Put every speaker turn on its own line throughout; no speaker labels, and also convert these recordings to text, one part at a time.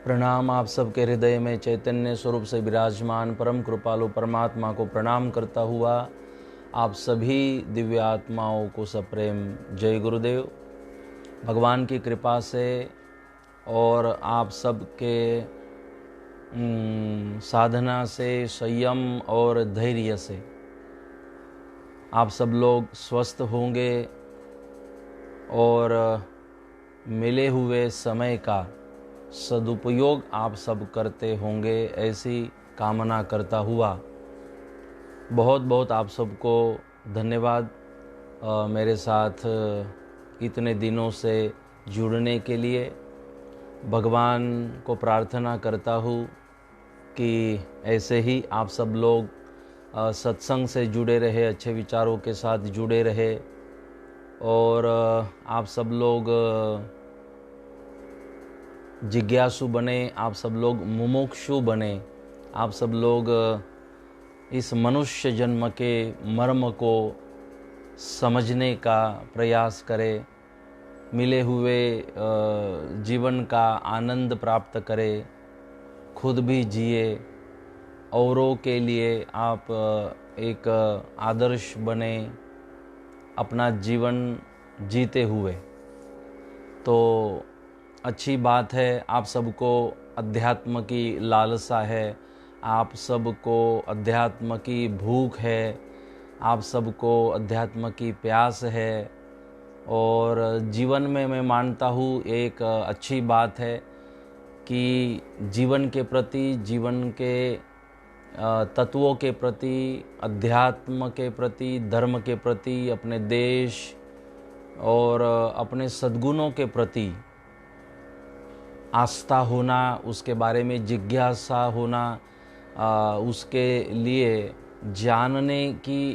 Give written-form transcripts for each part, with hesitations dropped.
प्रणाम। आप सबके हृदय में चैतन्य स्वरूप से विराजमान परम कृपालु परमात्मा को प्रणाम करता हुआ आप सभी दिव्य आत्माओं को सप्रेम जय गुरुदेव। भगवान की कृपा से और आप सबके साधना से, संयम और धैर्य से आप सब लोग स्वस्थ होंगे और मिले हुए समय का सदुपयोग आप सब करते होंगे, ऐसी कामना करता हुआ बहुत बहुत आप सबको धन्यवाद मेरे साथ इतने दिनों से जुड़ने के लिए। भगवान को प्रार्थना करता हूँ कि ऐसे ही आप सब लोग सत्संग से जुड़े रहे, अच्छे विचारों के साथ जुड़े रहे और आप सब लोग जिज्ञासु बने, आप सब लोग मुमुक्षु बने, आप सब लोग इस मनुष्य जन्म के मर्म को समझने का प्रयास करें, मिले हुए जीवन का आनंद प्राप्त करें, खुद भी जिए, औरों के लिए आप एक आदर्श बने अपना जीवन जीते हुए। तो अच्छी बात है, आप सबको अध्यात्म की लालसा है, आप सबको अध्यात्म की भूख है, आप सबको अध्यात्म की प्यास है। और जीवन में मैं मानता हूँ एक अच्छी बात है कि जीवन के प्रति, जीवन के तत्वों के प्रति, अध्यात्म के प्रति, धर्म के प्रति, अपने देश और अपने सद्गुणों के प्रति आस्था होना, उसके बारे में जिज्ञासा होना, उसके लिए जानने की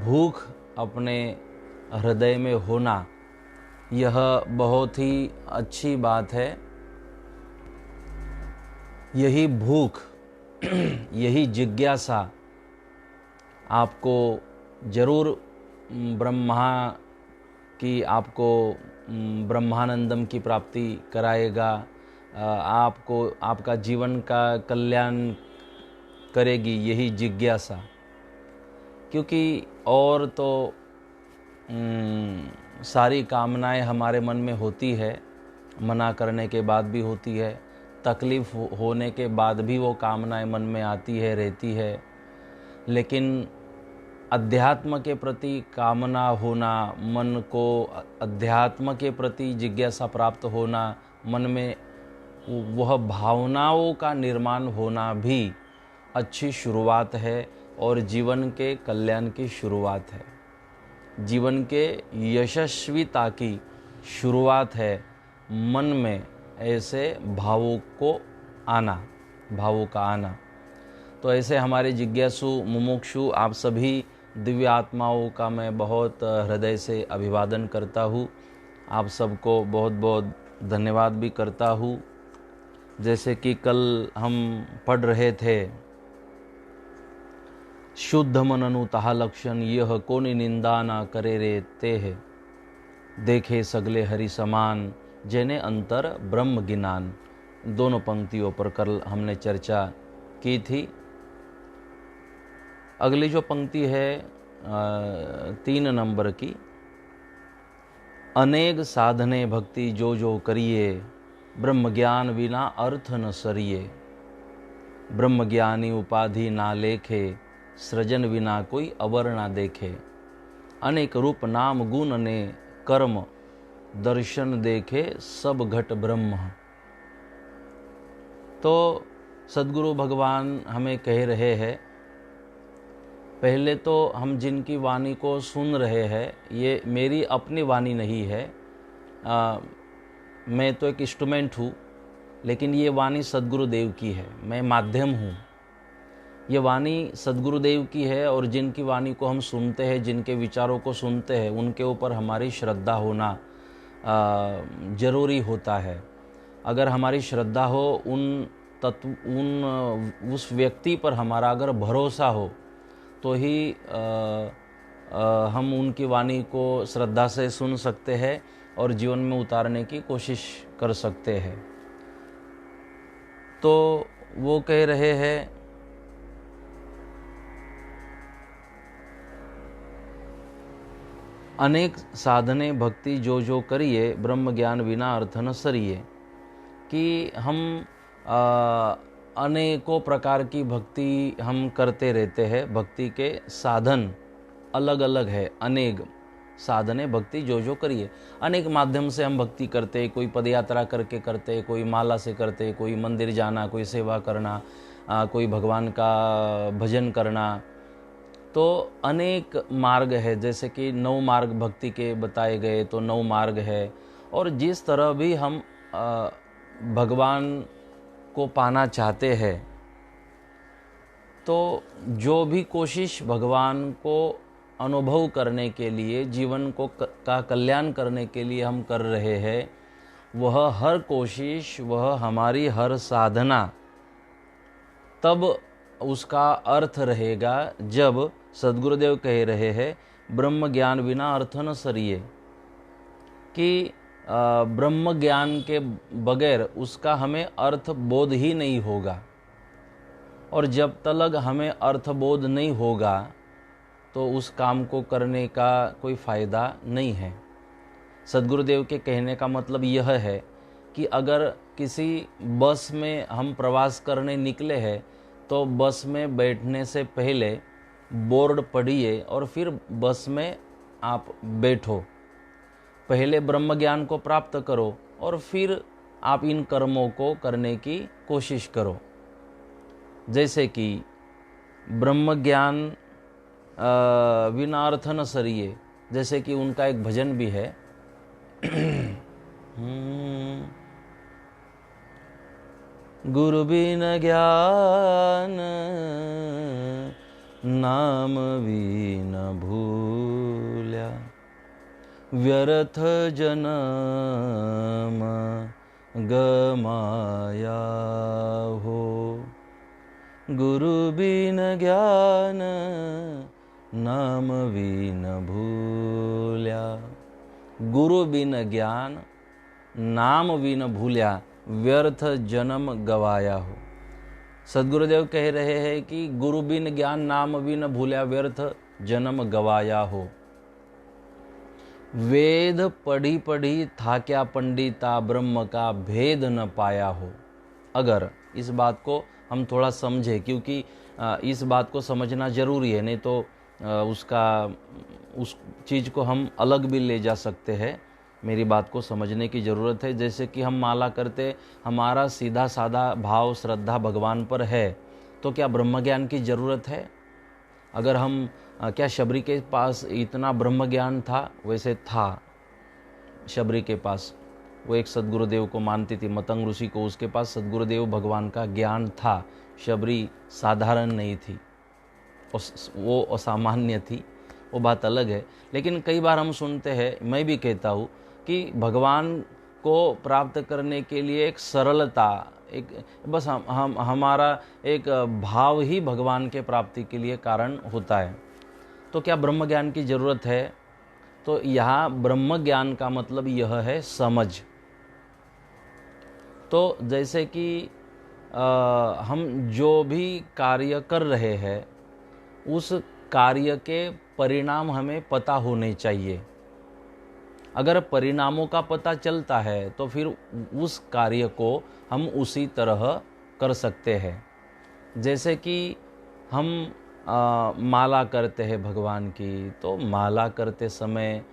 भूख अपने हृदय में होना, यह बहुत ही अच्छी बात है। यही भूख, यही जिज्ञासा आपको जरूर ब्रह्मानंदम की प्राप्ति कराएगा, आपको आपका जीवन का कल्याण करेगी यही जिज्ञासा। क्योंकि और तो सारी कामनाएं हमारे मन में होती है, मना करने के बाद भी होती है, तकलीफ होने के बाद भी वो कामनाएं मन में आती है, रहती है। लेकिन अध्यात्म के प्रति कामना होना, मन को अध्यात्म के प्रति जिज्ञासा प्राप्त होना, मन में वह भावनाओं का निर्माण होना भी अच्छी शुरुआत है और जीवन के कल्याण की शुरुआत है, जीवन के यशस्विता की शुरुआत है। मन में ऐसे भावों का आना। तो ऐसे हमारे जिज्ञासु मुमुक्षु आप सभी दिव्य आत्माओं का मैं बहुत हृदय से अभिवादन करता हूँ। आप सबको बहुत बहुत धन्यवाद भी करता हूँ। जैसे कि कल हम पढ़ रहे थे, शुद्ध मन अनुताह लक्षण यह कोनि निंदा ना करे रे तेह, देखे सगले हरि समान जेने अंतर ब्रह्म ज्ञान। दोनों पंक्तियों पर कल हमने चर्चा की थी। अगली जो पंक्ति है 3 नंबर की, अनेक साधने भक्ति जो जो करिए, ब्रह्म ज्ञान बिना अर्थ न सरिए, ब्रह्म ज्ञानी उपाधि ना लेखे, सृजन बिना कोई अवर ना देखे, अनेक रूप नाम गुण ने कर्म, दर्शन देखे सब घट ब्रह्म। तो सद्गुरु भगवान हमें कह रहे हैं, पहले तो हम जिनकी वाणी को सुन रहे हैं, ये मेरी अपनी वाणी नहीं है, मैं तो एक इंस्ट्रूमेंट हूँ, लेकिन ये वाणी सद्गुरुदेव की है, मैं माध्यम हूँ। ये वाणी सद्गुरुदेव की है और जिनकी वाणी को हम सुनते हैं, जिनके विचारों को सुनते हैं, उनके ऊपर हमारी श्रद्धा होना जरूरी होता है। अगर हमारी श्रद्धा हो, उस व्यक्ति पर हमारा अगर भरोसा हो, तो ही हम उनकी वाणी को श्रद्धा से सुन सकते हैं और जीवन में उतारने की कोशिश कर सकते हैं। तो वो कह रहे हैं अनेक साधने भक्ति जो जो करिए, ब्रह्म ज्ञान बिना अर्थ न सरिए। कि हम अनेकों प्रकार की भक्ति हम करते रहते हैं। भक्ति के साधन अलग अलग है। अनेक साधने भक्ति जो जो करिए, अनेक माध्यम से हम भक्ति करते। कोई पदयात्रा करके करते, कोई माला से करते, कोई मंदिर जाना, कोई सेवा करना, कोई भगवान का भजन करना। तो अनेक मार्ग है, जैसे कि 9 मार्ग भक्ति के बताए गए, तो 9 मार्ग है। और जिस तरह भी हम भगवान को पाना चाहते हैं, तो जो भी कोशिश भगवान को अनुभव करने के लिए, जीवन को का कल्याण करने के लिए हम कर रहे हैं, वह हर कोशिश, वह हमारी हर साधना तब उसका अर्थ रहेगा जब सद्गुरुदेव कह रहे हैं ब्रह्म ज्ञान बिना अर्थ न सरिए। कि ब्रह्म ज्ञान के बगैर उसका हमें अर्थ बोध ही नहीं होगा। और जब तक हमें अर्थ बोध नहीं होगा तो उस काम को करने का कोई फ़ायदा नहीं है। सद्गुरुदेव के कहने का मतलब यह है कि अगर किसी बस में हम प्रवास करने निकले हैं, तो बस में बैठने से पहले बोर्ड पढ़िए और फिर बस में आप बैठो। पहले ब्रह्म ज्ञान को प्राप्त करो और फिर आप इन कर्मों को करने की कोशिश करो। जैसे कि ब्रह्म ज्ञान बिना अर्थ न सरिए, जैसे कि उनका एक भजन भी है गुरु बिन ज्ञान नाम बिन भूल्या, व्यर्थ जन्म गमाया हो। गुरु बिन ज्ञान नाम बिन भूल्या, गुरु बिन ज्ञान नाम बिन भूल्या, व्यर्थ जन्म गवाया हो। सद्गुरुदेव कह रहे हैं कि गुरु बिन ज्ञान नाम बिन भूल्या, व्यर्थ जन्म गवाया हो। वेद पढ़ी पढ़ी था क्या पंडिता, ब्रह्म का भेद न पाया हो। अगर इस बात को हम थोड़ा समझे, क्योंकि इस बात को समझना जरूरी है, नहीं तो उस चीज़ को हम अलग भी ले जा सकते हैं। मेरी बात को समझने की ज़रूरत है। जैसे कि हम माला करते, हमारा सीधा साधा भाव श्रद्धा भगवान पर है, तो क्या ब्रह्म ज्ञान की ज़रूरत है? अगर हम क्या शबरी के पास इतना ब्रह्म ज्ञान था? वैसे था शबरी के पास, वो एक सद्गुरुदेव को मानती थी, मतंग ऋषि को, उसके पास सद्गुरुदेव भगवान का ज्ञान था। शबरी साधारण नहीं थी, वो असामान्य थी, वो बात अलग है। लेकिन कई बार हम सुनते हैं, मैं भी कहता हूँ, कि भगवान को प्राप्त करने के लिए एक सरलता, एक बस हमारा एक भाव ही भगवान के प्राप्ति के लिए कारण होता है। तो क्या ब्रह्म ज्ञान की ज़रूरत है? तो यहाँ ब्रह्म ज्ञान का मतलब यह है समझ। तो जैसे कि हम जो भी कार्य कर रहे हैं, उस कार्य के परिणाम हमें पता होने चाहिए। अगर परिणामों का पता चलता है तो फिर उस कार्य को हम उसी तरह कर सकते हैं। जैसे कि हम माला करते हैं भगवान की, तो माला करते समय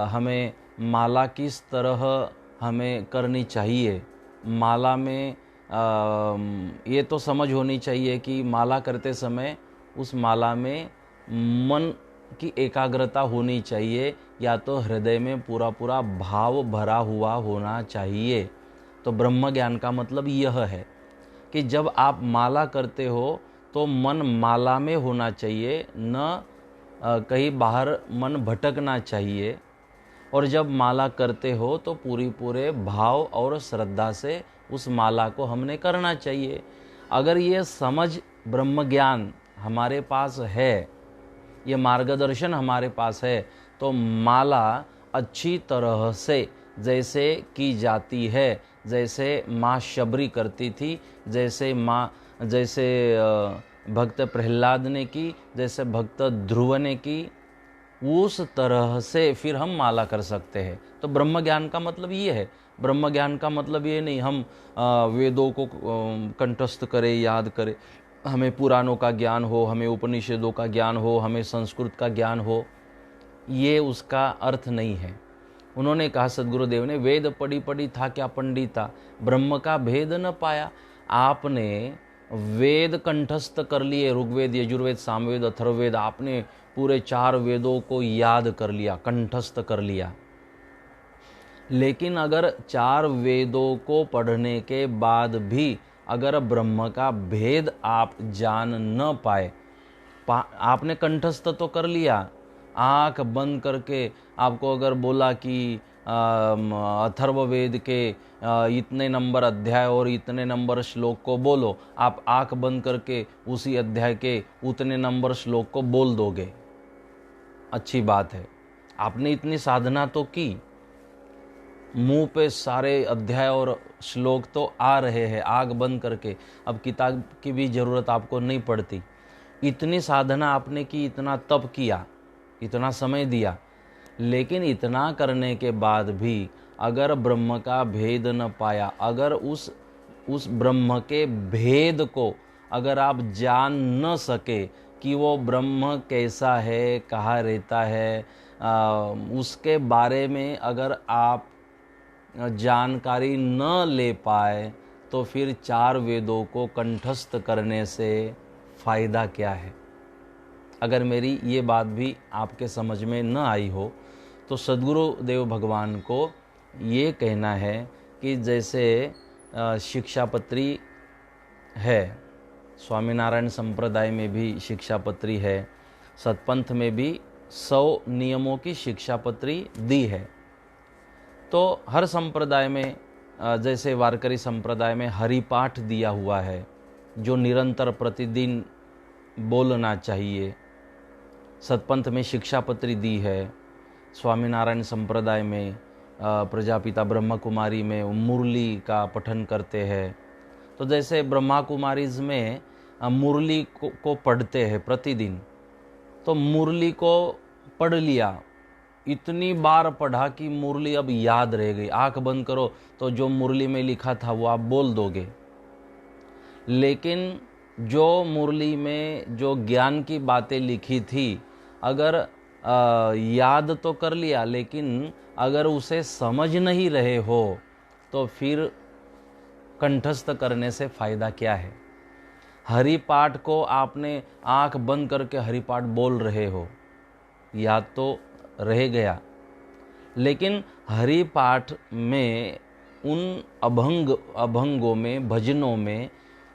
हमें माला किस तरह हमें करनी चाहिए, माला में ये तो समझ होनी चाहिए कि माला करते समय उस माला में मन की एकाग्रता होनी चाहिए, या तो हृदय में पूरा पूरा भाव भरा हुआ होना चाहिए। तो ब्रह्म ज्ञान का मतलब यह है कि जब आप माला करते हो तो मन माला में होना चाहिए, न कहीं बाहर मन भटकना चाहिए। और जब माला करते हो तो पूरे भाव और श्रद्धा से उस माला को हमने करना चाहिए। अगर ये समझ ब्रह्म ज्ञान हमारे पास है, ये मार्गदर्शन हमारे पास है, तो माला अच्छी तरह से जैसे की जाती है, जैसे माँ शबरी करती थी, जैसे भक्त प्रहलाद ने की, जैसे भक्त ध्रुव ने की, उस तरह से फिर हम माला कर सकते हैं। तो ब्रह्म ज्ञान का मतलब ये है। ब्रह्म ज्ञान का मतलब ये नहीं हम वेदों को कंठस्थ करें, याद करें, हमें पुराणों का ज्ञान हो, हमें उपनिषदों का ज्ञान हो, हमें संस्कृत का ज्ञान हो, ये उसका अर्थ नहीं है। उन्होंने कहा, सदगुरुदेव ने, वेद पढ़ी पढ़ी था क्या पंडिता, ब्रह्म का भेद न पाया। आपने वेद कंठस्थ कर लिए, ऋग्वेद, यजुर्वेद, सामवेद, अथर्ववेद, आपने पूरे 4 वेदों को याद कर लिया, कंठस्थ कर लिया। लेकिन अगर 4 वेदों को पढ़ने के बाद भी अगर ब्रह्म का भेद आप जान न पाए, आपने कंठस्थ तो कर लिया, आंख बंद करके आपको अगर बोला कि अथर्ववेद के इतने नंबर अध्याय और इतने नंबर श्लोक को बोलो, आप आंख बंद करके उसी अध्याय के उतने नंबर श्लोक को बोल दोगे, अच्छी बात है। आपने इतनी साधना तो की, मुंह पे सारे अध्याय और श्लोक तो आ रहे हैं आंख बंद करके, अब किताब की भी जरूरत आपको नहीं पड़ती। इतनी साधना आपने की, इतना तप किया, इतना समय दिया, लेकिन इतना करने के बाद भी अगर ब्रह्म का भेद न पाया, अगर उस ब्रह्म के भेद को अगर आप जान न सके कि वो ब्रह्म कैसा है, कहाँ रहता है, उसके बारे में अगर आप जानकारी न ले पाए, तो फिर 4 वेदों को कंठस्थ करने से फायदा क्या है। अगर मेरी ये बात भी आपके समझ में न आई हो, तो सद्गुरुदेव भगवान को ये कहना है कि जैसे शिक्षापत्री है, स्वामीनारायण संप्रदाय में भी शिक्षापत्री है, सतपंथ में भी 100 नियमों की शिक्षापत्री दी है। तो हर संप्रदाय में, जैसे वारकरी संप्रदाय में हरिपाठ दिया हुआ है, जो निरंतर प्रतिदिन बोलना चाहिए। सतपंथ में शिक्षापत्री दी है। स्वामीनारायण संप्रदाय में प्रजापिता ब्रह्मा कुमारी में मुरली का पठन करते हैं। तो जैसे ब्रह्मा कुमारीज में मुरली को पढ़ते हैं प्रतिदिन, तो मुरली को पढ़ लिया, इतनी बार पढ़ा कि मुरली अब याद रह गई। आंख बंद करो तो जो मुरली में लिखा था वो आप बोल दोगे। लेकिन जो मुरली में जो ज्ञान की बातें लिखी थी, अगर याद तो कर लिया, लेकिन अगर उसे समझ नहीं रहे हो, तो फिर कंठस्थ करने से फायदा क्या है। हरिपाठ को आपने आंख बंद करके हरिपाठ बोल रहे हो, याद तो रह गया, लेकिन हरिपाठ में उन अभंगों में, भजनों में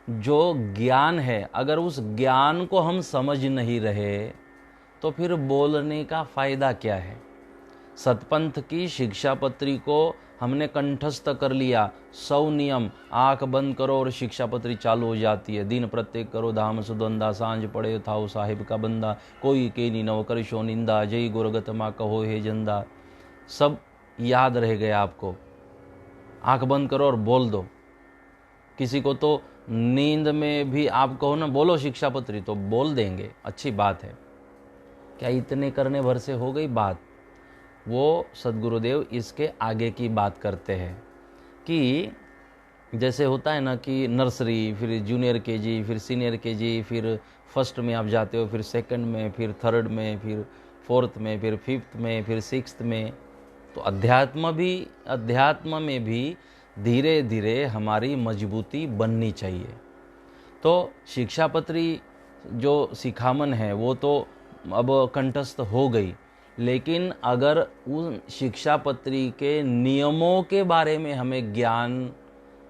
जो ज्ञान है, अगर उस ज्ञान को हम समझ नहीं रहे, तो फिर बोलने का फायदा क्या है। सतपंथ की शिक्षापत्री को हमने कंठस्थ कर लिया, 100 नियम, आंख बंद करो और शिक्षापत्री चालू हो जाती है। दिन प्रत्येक करो धाम सुदंदा, सांझ पड़े थाओ साहिब का बंदा, कोई के नी नव करिशो निंदा, जय गुरगत माँ कहो हे जंदा। सब याद रह गया आपको, आंख बंद करो और बोल दो। किसी को तो नींद में भी आप कहो ना बोलो शिक्षापत्री, तो बोल देंगे, अच्छी बात है। क्या इतने करने भर से हो गई बात? वो सद्गुरुदेव इसके आगे की बात करते हैं कि जैसे होता है ना कि नर्सरी, फिर जूनियर केजी, फिर सीनियर केजी, फिर फर्स्ट में आप जाते हो, फिर सेकंड में, फिर थर्ड में, फिर फोर्थ में, फिर फिफ्थ में, फिर सिक्स्थ में। तो अध्यात्म में भी धीरे धीरे हमारी मजबूती बननी चाहिए। तो शिक्षापत्री जो सिखामन है वो तो अब कंठस्थ हो गई, लेकिन अगर उन शिक्षापत्री के नियमों के बारे में हमें ज्ञान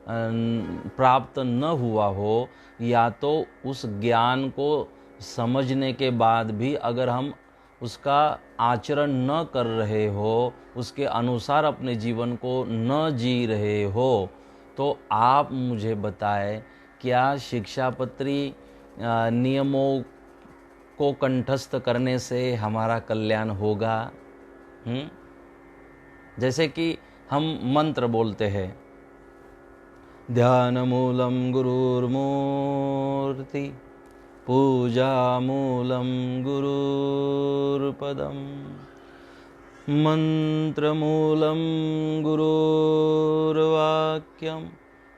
प्राप्त न हुआ हो, या तो उस ज्ञान को समझने के बाद भी अगर हम उसका आचरण न कर रहे हो, उसके अनुसार अपने जीवन को न जी रहे हो, तो आप मुझे बताएं, क्या शिक्षापत्री नियमों को कंठस्थ करने से हमारा कल्याण होगा? जैसे कि हम मंत्र बोलते हैं, ध्यानमूलं गुरुर्मूर्ति पूजामूलं गुरुर्पदं मन्त्रमूलं गुरुर्वाक्यं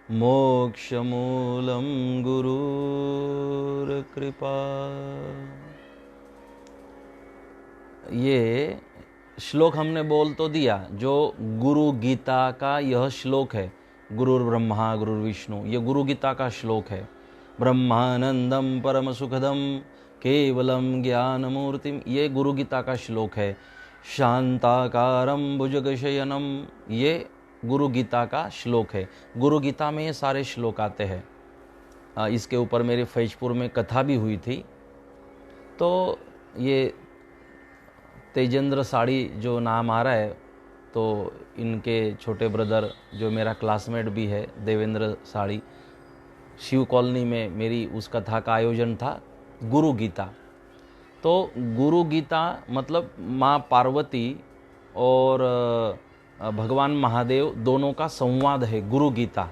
मोक्षमूलं गुरुर्कृपा। ये श्लोक हमने बोल तो दिया, जो गुरु गीता का यह श्लोक है। गुरुर् ब्रह्मा गुरुर्विष्णु, ये गुरु गीता का श्लोक है। ब्रह्मानंदम परम सुखदम केवलम ज्ञानमूर्तिम, ये गुरु गीता का श्लोक है। शांताकारम भुजगशयनम, ये गुरु गीता का श्लोक है। गुरु गीता में ये सारे श्लोक आते हैं। इसके ऊपर मेरी फैजपुर में कथा भी हुई थी। तो ये तेजेंद्र साड़ी जो नाम आ रहा है, तो इनके छोटे ब्रदर जो मेरा क्लासमेट भी है, देवेंद्र साड़ी, शिव कॉलोनी में मेरी उस कथा का आयोजन था, गुरु गीता। तो गुरु गीता मतलब माँ पार्वती और भगवान महादेव दोनों का संवाद है गुरु गीता।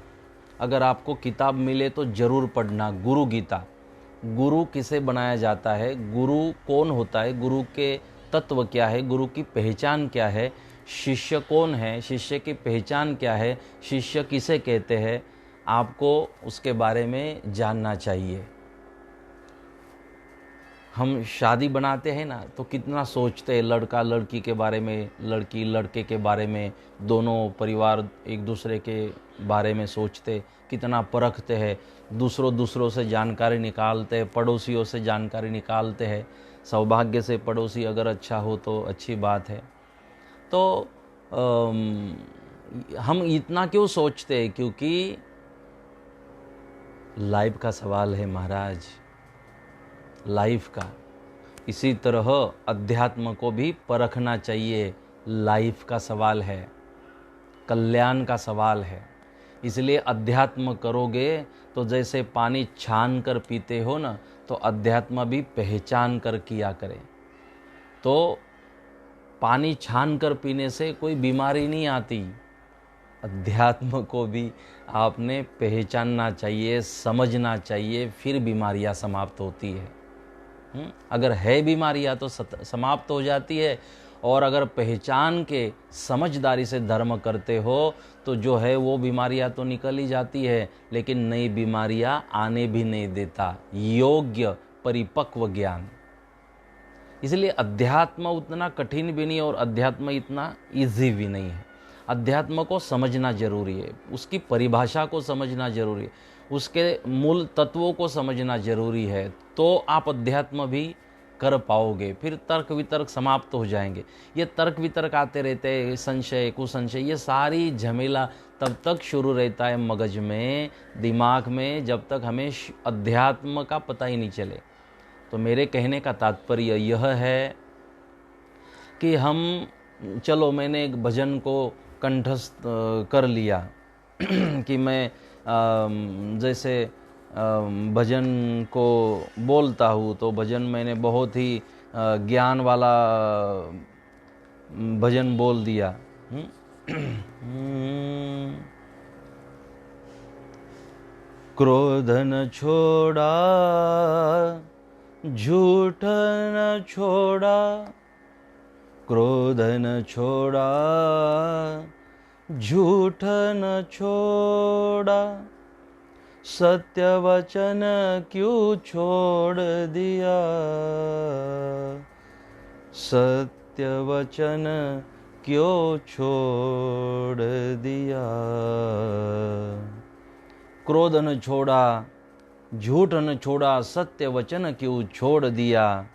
अगर आपको किताब मिले तो ज़रूर पढ़ना गुरु गीता। गुरु किसे बनाया जाता है, गुरु कौन होता है, गुरु के तत्व क्या है, गुरु की पहचान क्या है, शिष्य कौन है, शिष्य की पहचान क्या है, शिष्य किसे कहते हैं, आपको उसके बारे में जानना चाहिए। हम शादी बनाते हैं ना, तो कितना सोचते हैं लड़का लड़की के बारे में, लड़की लड़के के बारे में, दोनों परिवार एक दूसरे के बारे में सोचते, कितना परखते हैं, दूसरों से जानकारी निकालते हैं, पड़ोसियों से जानकारी निकालते हैं। सौभाग्य से पड़ोसी अगर अच्छा हो तो अच्छी बात है। तो हम इतना क्यों सोचते हैं? क्योंकि लाइफ का सवाल है महाराज, लाइफ का। इसी तरह अध्यात्म को भी परखना चाहिए, लाइफ का सवाल है, कल्याण का सवाल है। इसलिए अध्यात्म करोगे तो जैसे पानी छान कर पीते हो ना, तो अध्यात्म भी पहचान कर किया करे। तो पानी छान कर पीने से कोई बीमारी नहीं आती। अध्यात्म को भी आपने पहचानना चाहिए, समझना चाहिए, फिर बीमारियां समाप्त होती है। अगर है बीमारियां तो समाप्त हो जाती है, और अगर पहचान के समझदारी से धर्म करते हो तो जो है वो बीमारियां तो निकल ही जाती है, लेकिन नई बीमारियां आने भी नहीं देता योग्य परिपक्व ज्ञान। इसलिए अध्यात्म उतना कठिन भी नहीं और अध्यात्म इतना इजी भी नहीं है। अध्यात्म को समझना जरूरी है, उसकी परिभाषा को समझना जरूरी है, उसके मूल तत्वों को समझना जरूरी है, तो आप अध्यात्म भी कर पाओगे। फिर तर्क वितर्क समाप्त हो जाएंगे। ये तर्क वितर्क आते रहते हैं, संशय कुसंशय, ये सारी झमेला तब तक शुरू रहता है मगज में, दिमाग में, जब तक हमें अध्यात्म का पता ही नहीं चले। तो मेरे कहने का तात्पर्य यह है कि हम, चलो मैंने एक भजन को कंठस्थ कर लिया कि मैं जैसे भजन को बोलता हूँ, तो भजन मैंने बहुत ही ज्ञान वाला भजन बोल दिया। क्रोध न छोड़ा, झूठ न छोड़ा, क्रोध न छोड़ा, झूठ न छोड़ा, सत्य वचन क्यों छोड़ दिया, सत्य वचन क्यों छोड़ दिया। क्रोध न छोड़ा, झूठ न छोड़ा, सत्य वचन क्यों छोड़ दिया,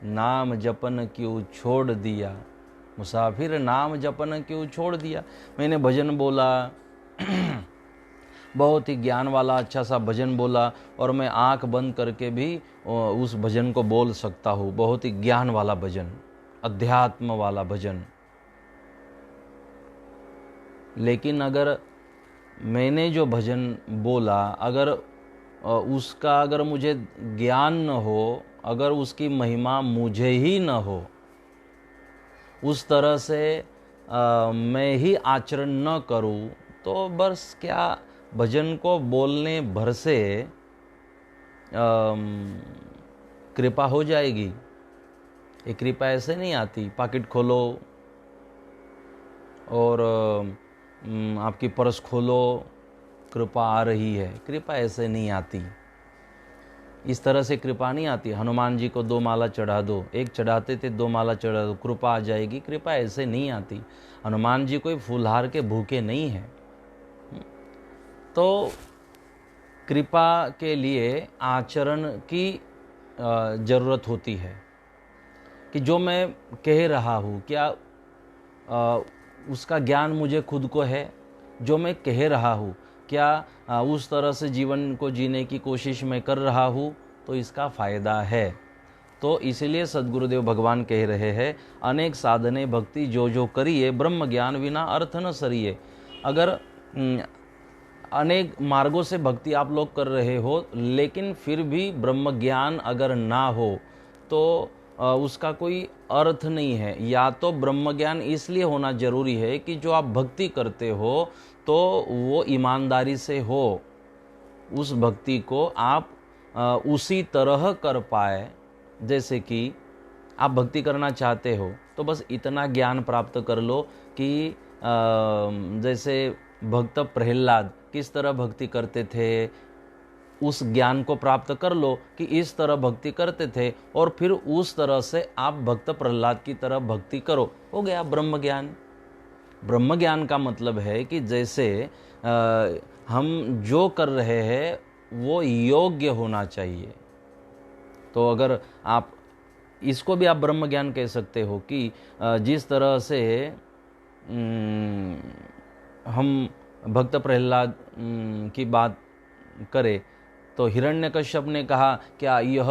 नाम जपन क्यों छोड़ दिया, मुसाफिर नाम जपन क्यों छोड़ दिया। मैंने भजन बोला, बहुत ही ज्ञान वाला अच्छा सा भजन बोला, और मैं आंख बंद करके भी उस भजन को बोल सकता हूँ। बहुत ही ज्ञान वाला भजन, अध्यात्म वाला भजन। लेकिन अगर मैंने जो भजन बोला, अगर मुझे ज्ञान न हो, अगर उसकी महिमा मुझे ही न हो, उस तरह से मैं ही आचरण न करूं, तो बस क्या भजन को बोलने भर से कृपा हो जाएगी। ये कृपा ऐसे नहीं आती, पॉकेट खोलो और आपकी पर्स खोलो कृपा आ रही है। कृपा ऐसे नहीं आती, इस तरह से कृपा नहीं आती। हनुमान जी को 2 माला चढ़ा दो, एक चढ़ाते थे 2 माला चढ़ा दो, कृपा आ जाएगी। कृपा ऐसे नहीं आती। हनुमान जी कोई फूलहार के भूखे नहीं हैं। तो कृपा के लिए आचरण की ज़रूरत होती है कि जो मैं कह रहा हूँ क्या उसका ज्ञान मुझे खुद को है। जो मैं कह रहा हूँ क्या उस तरह से जीवन को जीने की कोशिश मैं कर रहा हूँ, तो इसका फ़ायदा है। तो इसीलिए सद्गुरुदेव भगवान कह रहे हैं, अनेक साधने भक्ति जो जो करिए, ब्रह्म ज्ञान बिना अर्थ न सरिए। अगर अनेक मार्गों से भक्ति आप लोग कर रहे हो, लेकिन फिर भी ब्रह्म ज्ञान अगर ना हो तो उसका कोई अर्थ नहीं है। या तो ब्रह्म ज्ञान इसलिए होना जरूरी है कि जो आप भक्ति करते हो तो वो ईमानदारी से हो, उस भक्ति को आप उसी तरह कर पाए जैसे कि आप भक्ति करना चाहते हो। तो बस इतना ज्ञान प्राप्त कर लो कि जैसे भक्त प्रहलाद किस तरह भक्ति करते थे, उस ज्ञान को प्राप्त कर लो कि इस तरह भक्ति करते थे, और फिर उस तरह से आप भक्त प्रहलाद की तरह भक्ति करो। हो गया ब्रह्म ज्ञान। ब्रह्म ज्ञान का मतलब है कि जैसे हम जो कर रहे हैं वो योग्य होना चाहिए। तो अगर आप इसको भी आप ब्रह्म ज्ञान कह सकते हो कि जिस तरह से हम भक्त प्रहलाद की बात करें तो हिरण्यकश्यप ने कहा क्या यह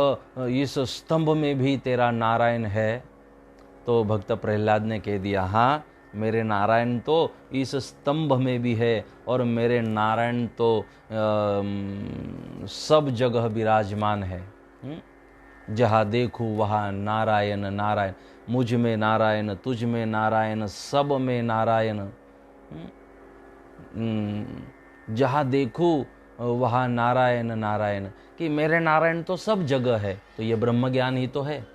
इस स्तंभ में भी तेरा नारायण है? तो भक्त प्रहलाद ने कह दिया हाँ, मेरे नारायण तो इस स्तंभ में भी है और मेरे नारायण तो सब जगह विराजमान है। जहाँ देखूँ वहाँ नारायण नारायण, मुझ में नारायण, तुझ में नारायण, सब में नारायण। जहाँ देखूँ वहाँ नारायण नारायण, कि मेरे नारायण तो सब जगह है। तो ये ब्रह्म ज्ञान ही तो है।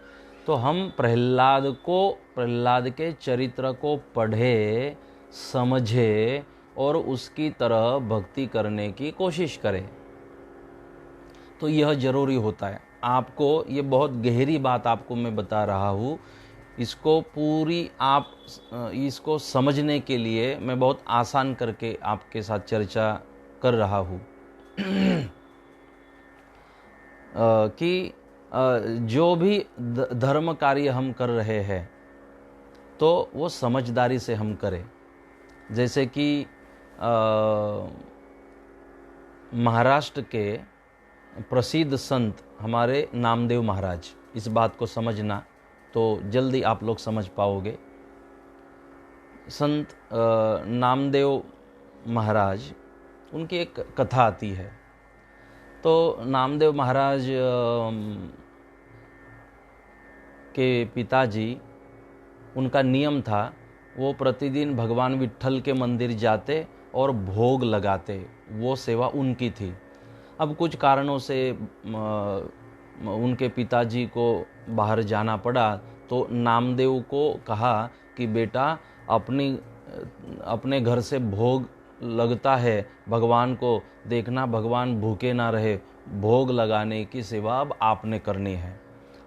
तो हम प्रहलाद के चरित्र को पढ़े, समझे और उसकी तरह भक्ति करने की कोशिश करें। तो यह जरूरी होता है। आपको ये बहुत गहरी बात आपको मैं बता रहा हूँ, इसको पूरी आप इसको समझने के लिए मैं बहुत आसान करके आपके साथ चर्चा कर रहा हूँ कि जो भी धर्म कार्य हम कर रहे हैं तो वो समझदारी से हम करें। जैसे कि महाराष्ट्र के प्रसिद्ध संत हमारे नामदेव महाराज, इस बात को समझना तो जल्दी आप लोग समझ पाओगे। संत नामदेव महाराज, उनकी एक कथा आती है। तो नामदेव महाराज के पिताजी, उनका नियम था वो प्रतिदिन भगवान विट्ठल के मंदिर जाते और भोग लगाते, वो सेवा उनकी थी। अब कुछ कारणों से उनके पिताजी को बाहर जाना पड़ा, तो नामदेव को कहा कि बेटा अपने घर से भोग लगता है, भगवान को देखना, भगवान भूखे ना रहे, भोग लगाने की सेवा अब आपने करनी है।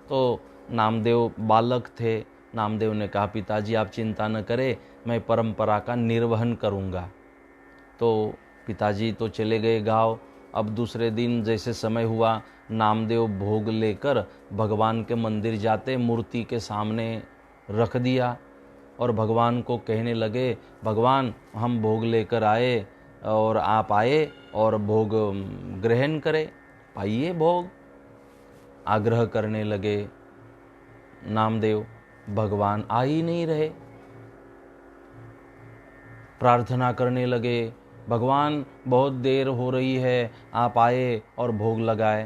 तो नामदेव बालक थे। नामदेव ने कहा पिताजी आप चिंता न करें, मैं परंपरा का निर्वहन करूँगा। तो पिताजी तो चले गए गाँव। अब दूसरे दिन जैसे समय हुआ, नामदेव भोग लेकर भगवान के मंदिर जाते, मूर्ति के सामने रख दिया और भगवान को कहने लगे भगवान हम भोग लेकर आए और आप आए और भोग ग्रहण करें, पाइए भोग। आग्रह करने लगे नामदेव, भगवान आ ही नहीं रहे। प्रार्थना करने लगे भगवान बहुत देर हो रही है, आप आए और भोग लगाए।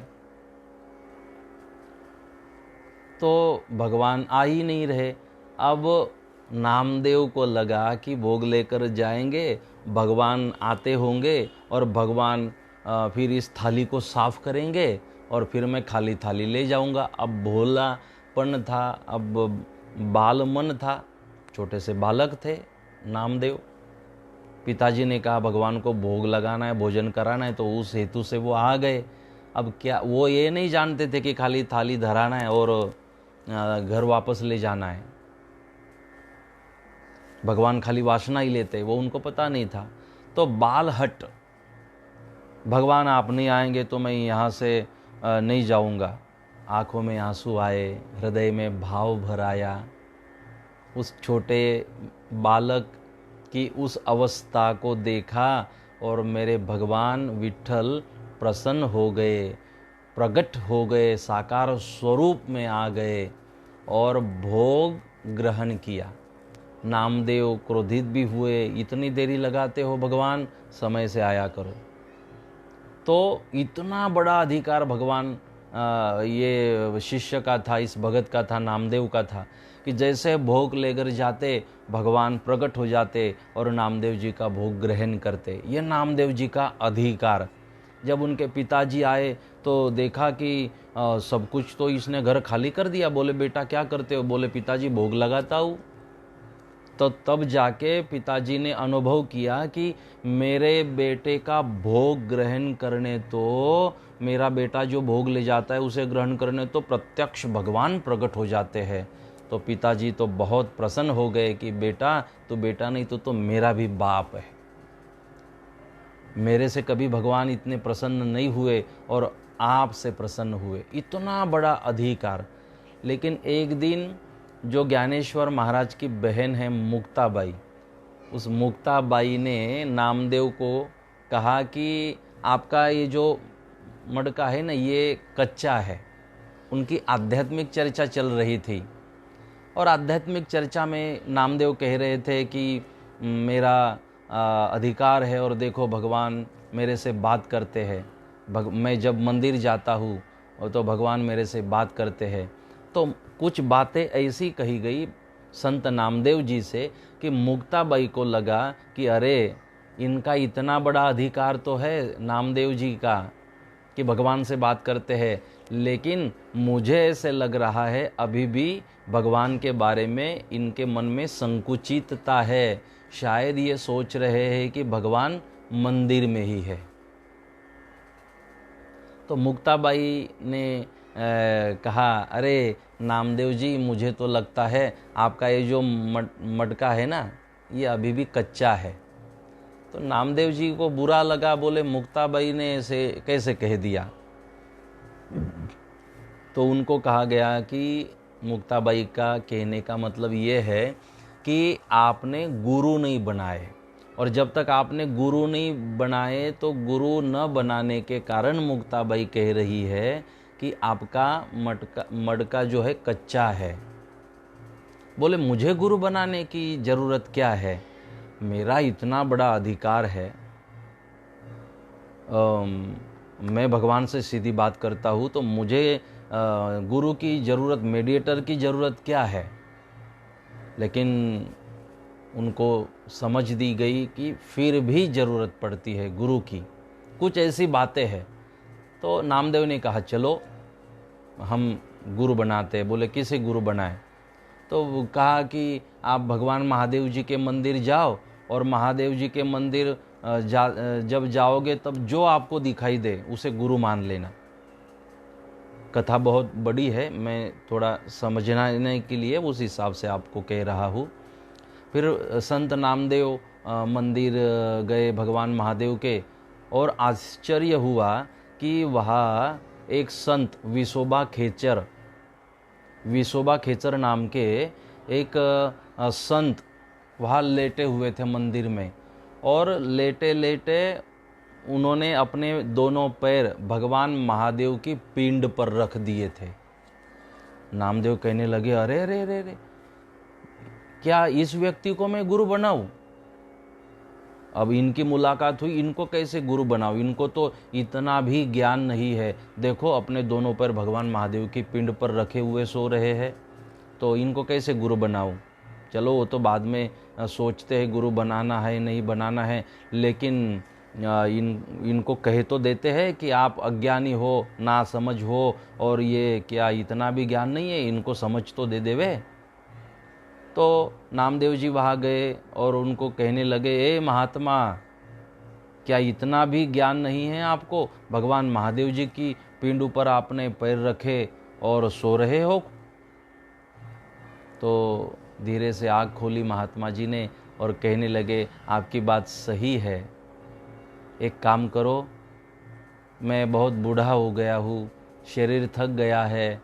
तो भगवान आ ही नहीं रहे। अब नामदेव को लगा कि भोग लेकर जाएंगे, भगवान आते होंगे और भगवान फिर इस थाली को साफ करेंगे और फिर मैं खाली थाली ले जाऊंगा। अब भोलापन था, अब बालमन था, छोटे से बालक थे नामदेव। पिताजी ने कहा भगवान को भोग लगाना है, भोजन कराना है, तो उस हेतु से वो आ गए। अब क्या वो ये नहीं जानते थे कि खाली थाली धराना है और घर वापस ले जाना है। भगवान खाली वासना ही लेते, वो उनको पता नहीं था। तो बालहट, भगवान आप नहीं आएंगे तो मैं यहाँ से नहीं जाऊँगा। आंखों में आंसू आए, हृदय में भाव भर आया। उस छोटे बालक की उस अवस्था को देखा और मेरे भगवान विट्ठल प्रसन्न हो गए, प्रकट हो गए, साकार स्वरूप में आ गए और भोग ग्रहण किया। नामदेव क्रोधित भी हुए, इतनी देरी लगाते हो भगवान, समय से आया करो। तो इतना बड़ा अधिकार भगवान ये शिष्य का था, इस भगत का था, नामदेव का था कि जैसे भोग लेकर जाते भगवान प्रकट हो जाते और नामदेव जी का भोग ग्रहण करते। ये नामदेव जी का अधिकार। जब उनके पिताजी आए तो देखा कि सब कुछ तो इसने घर खाली कर दिया। बोले बेटा क्या करते हो? बोले पिताजी भोग लगाता हूँ। तो तब जाके पिताजी ने अनुभव किया कि मेरे बेटे का भोग ग्रहण करने तो, मेरा बेटा जो भोग ले जाता है उसे ग्रहण करने तो प्रत्यक्ष भगवान प्रकट हो जाते हैं। तो पिताजी तो बहुत प्रसन्न हो गए कि बेटा तो बेटा नहीं तो मेरा भी बाप है। मेरे से कभी भगवान इतने प्रसन्न नहीं हुए और आप से प्रसन्न हुए। इतना बड़ा अधिकार। लेकिन एक दिन जो ज्ञानेश्वर महाराज की बहन है मुक्ताबाई, उस मुक्ताबाई ने नामदेव को कहा कि आपका ये जो मटका है ना ये कच्चा है। उनकी आध्यात्मिक चर्चा चल रही थी और आध्यात्मिक चर्चा में नामदेव कह रहे थे कि मेरा अधिकार है और देखो भगवान मेरे से बात करते हैं। मैं जब मंदिर जाता हूँ तो भगवान मेरे से बात करते हैं। तो कुछ बातें ऐसी कही गई संत नामदेव जी से कि मुक्ताबाई को लगा कि अरे इनका इतना बड़ा अधिकार तो है नामदेव जी का कि भगवान से बात करते हैं, लेकिन मुझे ऐसे लग रहा है अभी भी भगवान के बारे में इनके मन में संकुचितता है। शायद ये सोच रहे हैं कि भगवान मंदिर में ही है। तो मुक्ताबाई ने कहा अरे नामदेव जी मुझे तो लगता है आपका ये जो मटका है ना ये अभी भी कच्चा है। तो नामदेव जी को बुरा लगा, बोले मुक्ताबाई ने ऐसे कैसे कह दिया। तो उनको कहा गया कि मुक्ताबाई का कहने का मतलब ये है कि आपने गुरु नहीं बनाए, और जब तक आपने गुरु नहीं बनाए तो गुरु न बनाने के कारण मुक्ताबाई कह रही है कि आपका मटका जो है कच्चा है। बोले मुझे गुरु बनाने की ज़रूरत क्या है, मेरा इतना बड़ा अधिकार है। मैं भगवान से सीधी बात करता हूँ तो मुझे गुरु की ज़रूरत, मेडिएटर की ज़रूरत क्या है। लेकिन उनको समझ दी गई कि फिर भी ज़रूरत पड़ती है गुरु की, कुछ ऐसी बातें हैं। तो नामदेव ने कहा चलो हम गुरु बनाते हैं। बोले किसे गुरु बनाए? तो कहा कि आप भगवान महादेव जी के मंदिर जाओ और महादेव जी के मंदिर जब जाओगे तब जो आपको दिखाई दे उसे गुरु मान लेना। कथा बहुत बड़ी है, मैं थोड़ा समझने के लिए उस हिसाब से आपको कह रहा हूँ। फिर संत नामदेव मंदिर गए भगवान महादेव के, और आश्चर्य हुआ कि वहाँ एक संत विसोबा खेचर नाम के एक संत वहाँ लेटे हुए थे मंदिर में, और लेटे लेटे उन्होंने अपने दोनों पैर भगवान महादेव की पिंड पर रख दिए थे। नामदेव कहने लगे अरे रे रे रे, क्या इस व्यक्ति को मैं गुरु बनाऊं? अब इनकी मुलाकात हुई, इनको कैसे गुरु बनाऊं? इनको तो इतना भी ज्ञान नहीं है। देखो अपने दोनों पैर भगवान महादेव की पिंड पर रखे हुए सो रहे हैं, तो इनको कैसे गुरु बनाऊं? चलो वो तो बाद में सोचते हैं गुरु बनाना है नहीं बनाना है, लेकिन इनको कह तो देते हैं कि आप अज्ञानी हो, ना समझ हो, और ये क्या इतना भी ज्ञान नहीं है, इनको समझ तो दे देवे। तो नामदेव जी वहाँ गए और उनको कहने लगे, ए महात्मा, क्या इतना भी ज्ञान नहीं है आपको? भगवान महादेव जी की पिंड ऊपर आपने पैर रखे और सो रहे हो। तो धीरे से आँख खोली महात्मा जी ने और कहने लगे, आपकी बात सही है, एक काम करो, मैं बहुत बूढ़ा हो गया हूँ, शरीर थक गया है,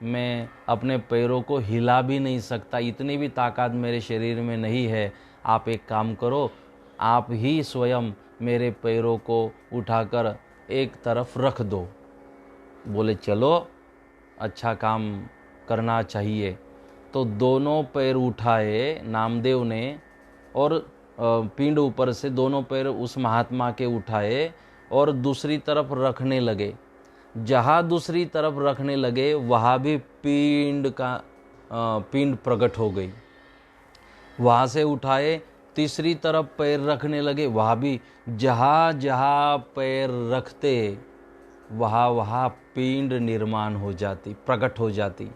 मैं अपने पैरों को हिला भी नहीं सकता, इतनी भी ताकत मेरे शरीर में नहीं है। आप एक काम करो, आप ही स्वयं मेरे पैरों को उठाकर एक तरफ रख दो। बोले चलो, अच्छा काम करना चाहिए। तो दोनों पैर उठाए नामदेव ने और पिंड ऊपर से दोनों पैर उस महात्मा के उठाए और दूसरी तरफ रखने लगे। जहाँ दूसरी तरफ रखने लगे वहाँ भी पिंड प्रकट हो गई। वहाँ से उठाए तीसरी तरफ पैर रखने लगे, वहाँ भी जहाँ जहाँ पैर रखते वहाँ वहाँ पिंड निर्माण हो जाती, प्रकट हो जाती।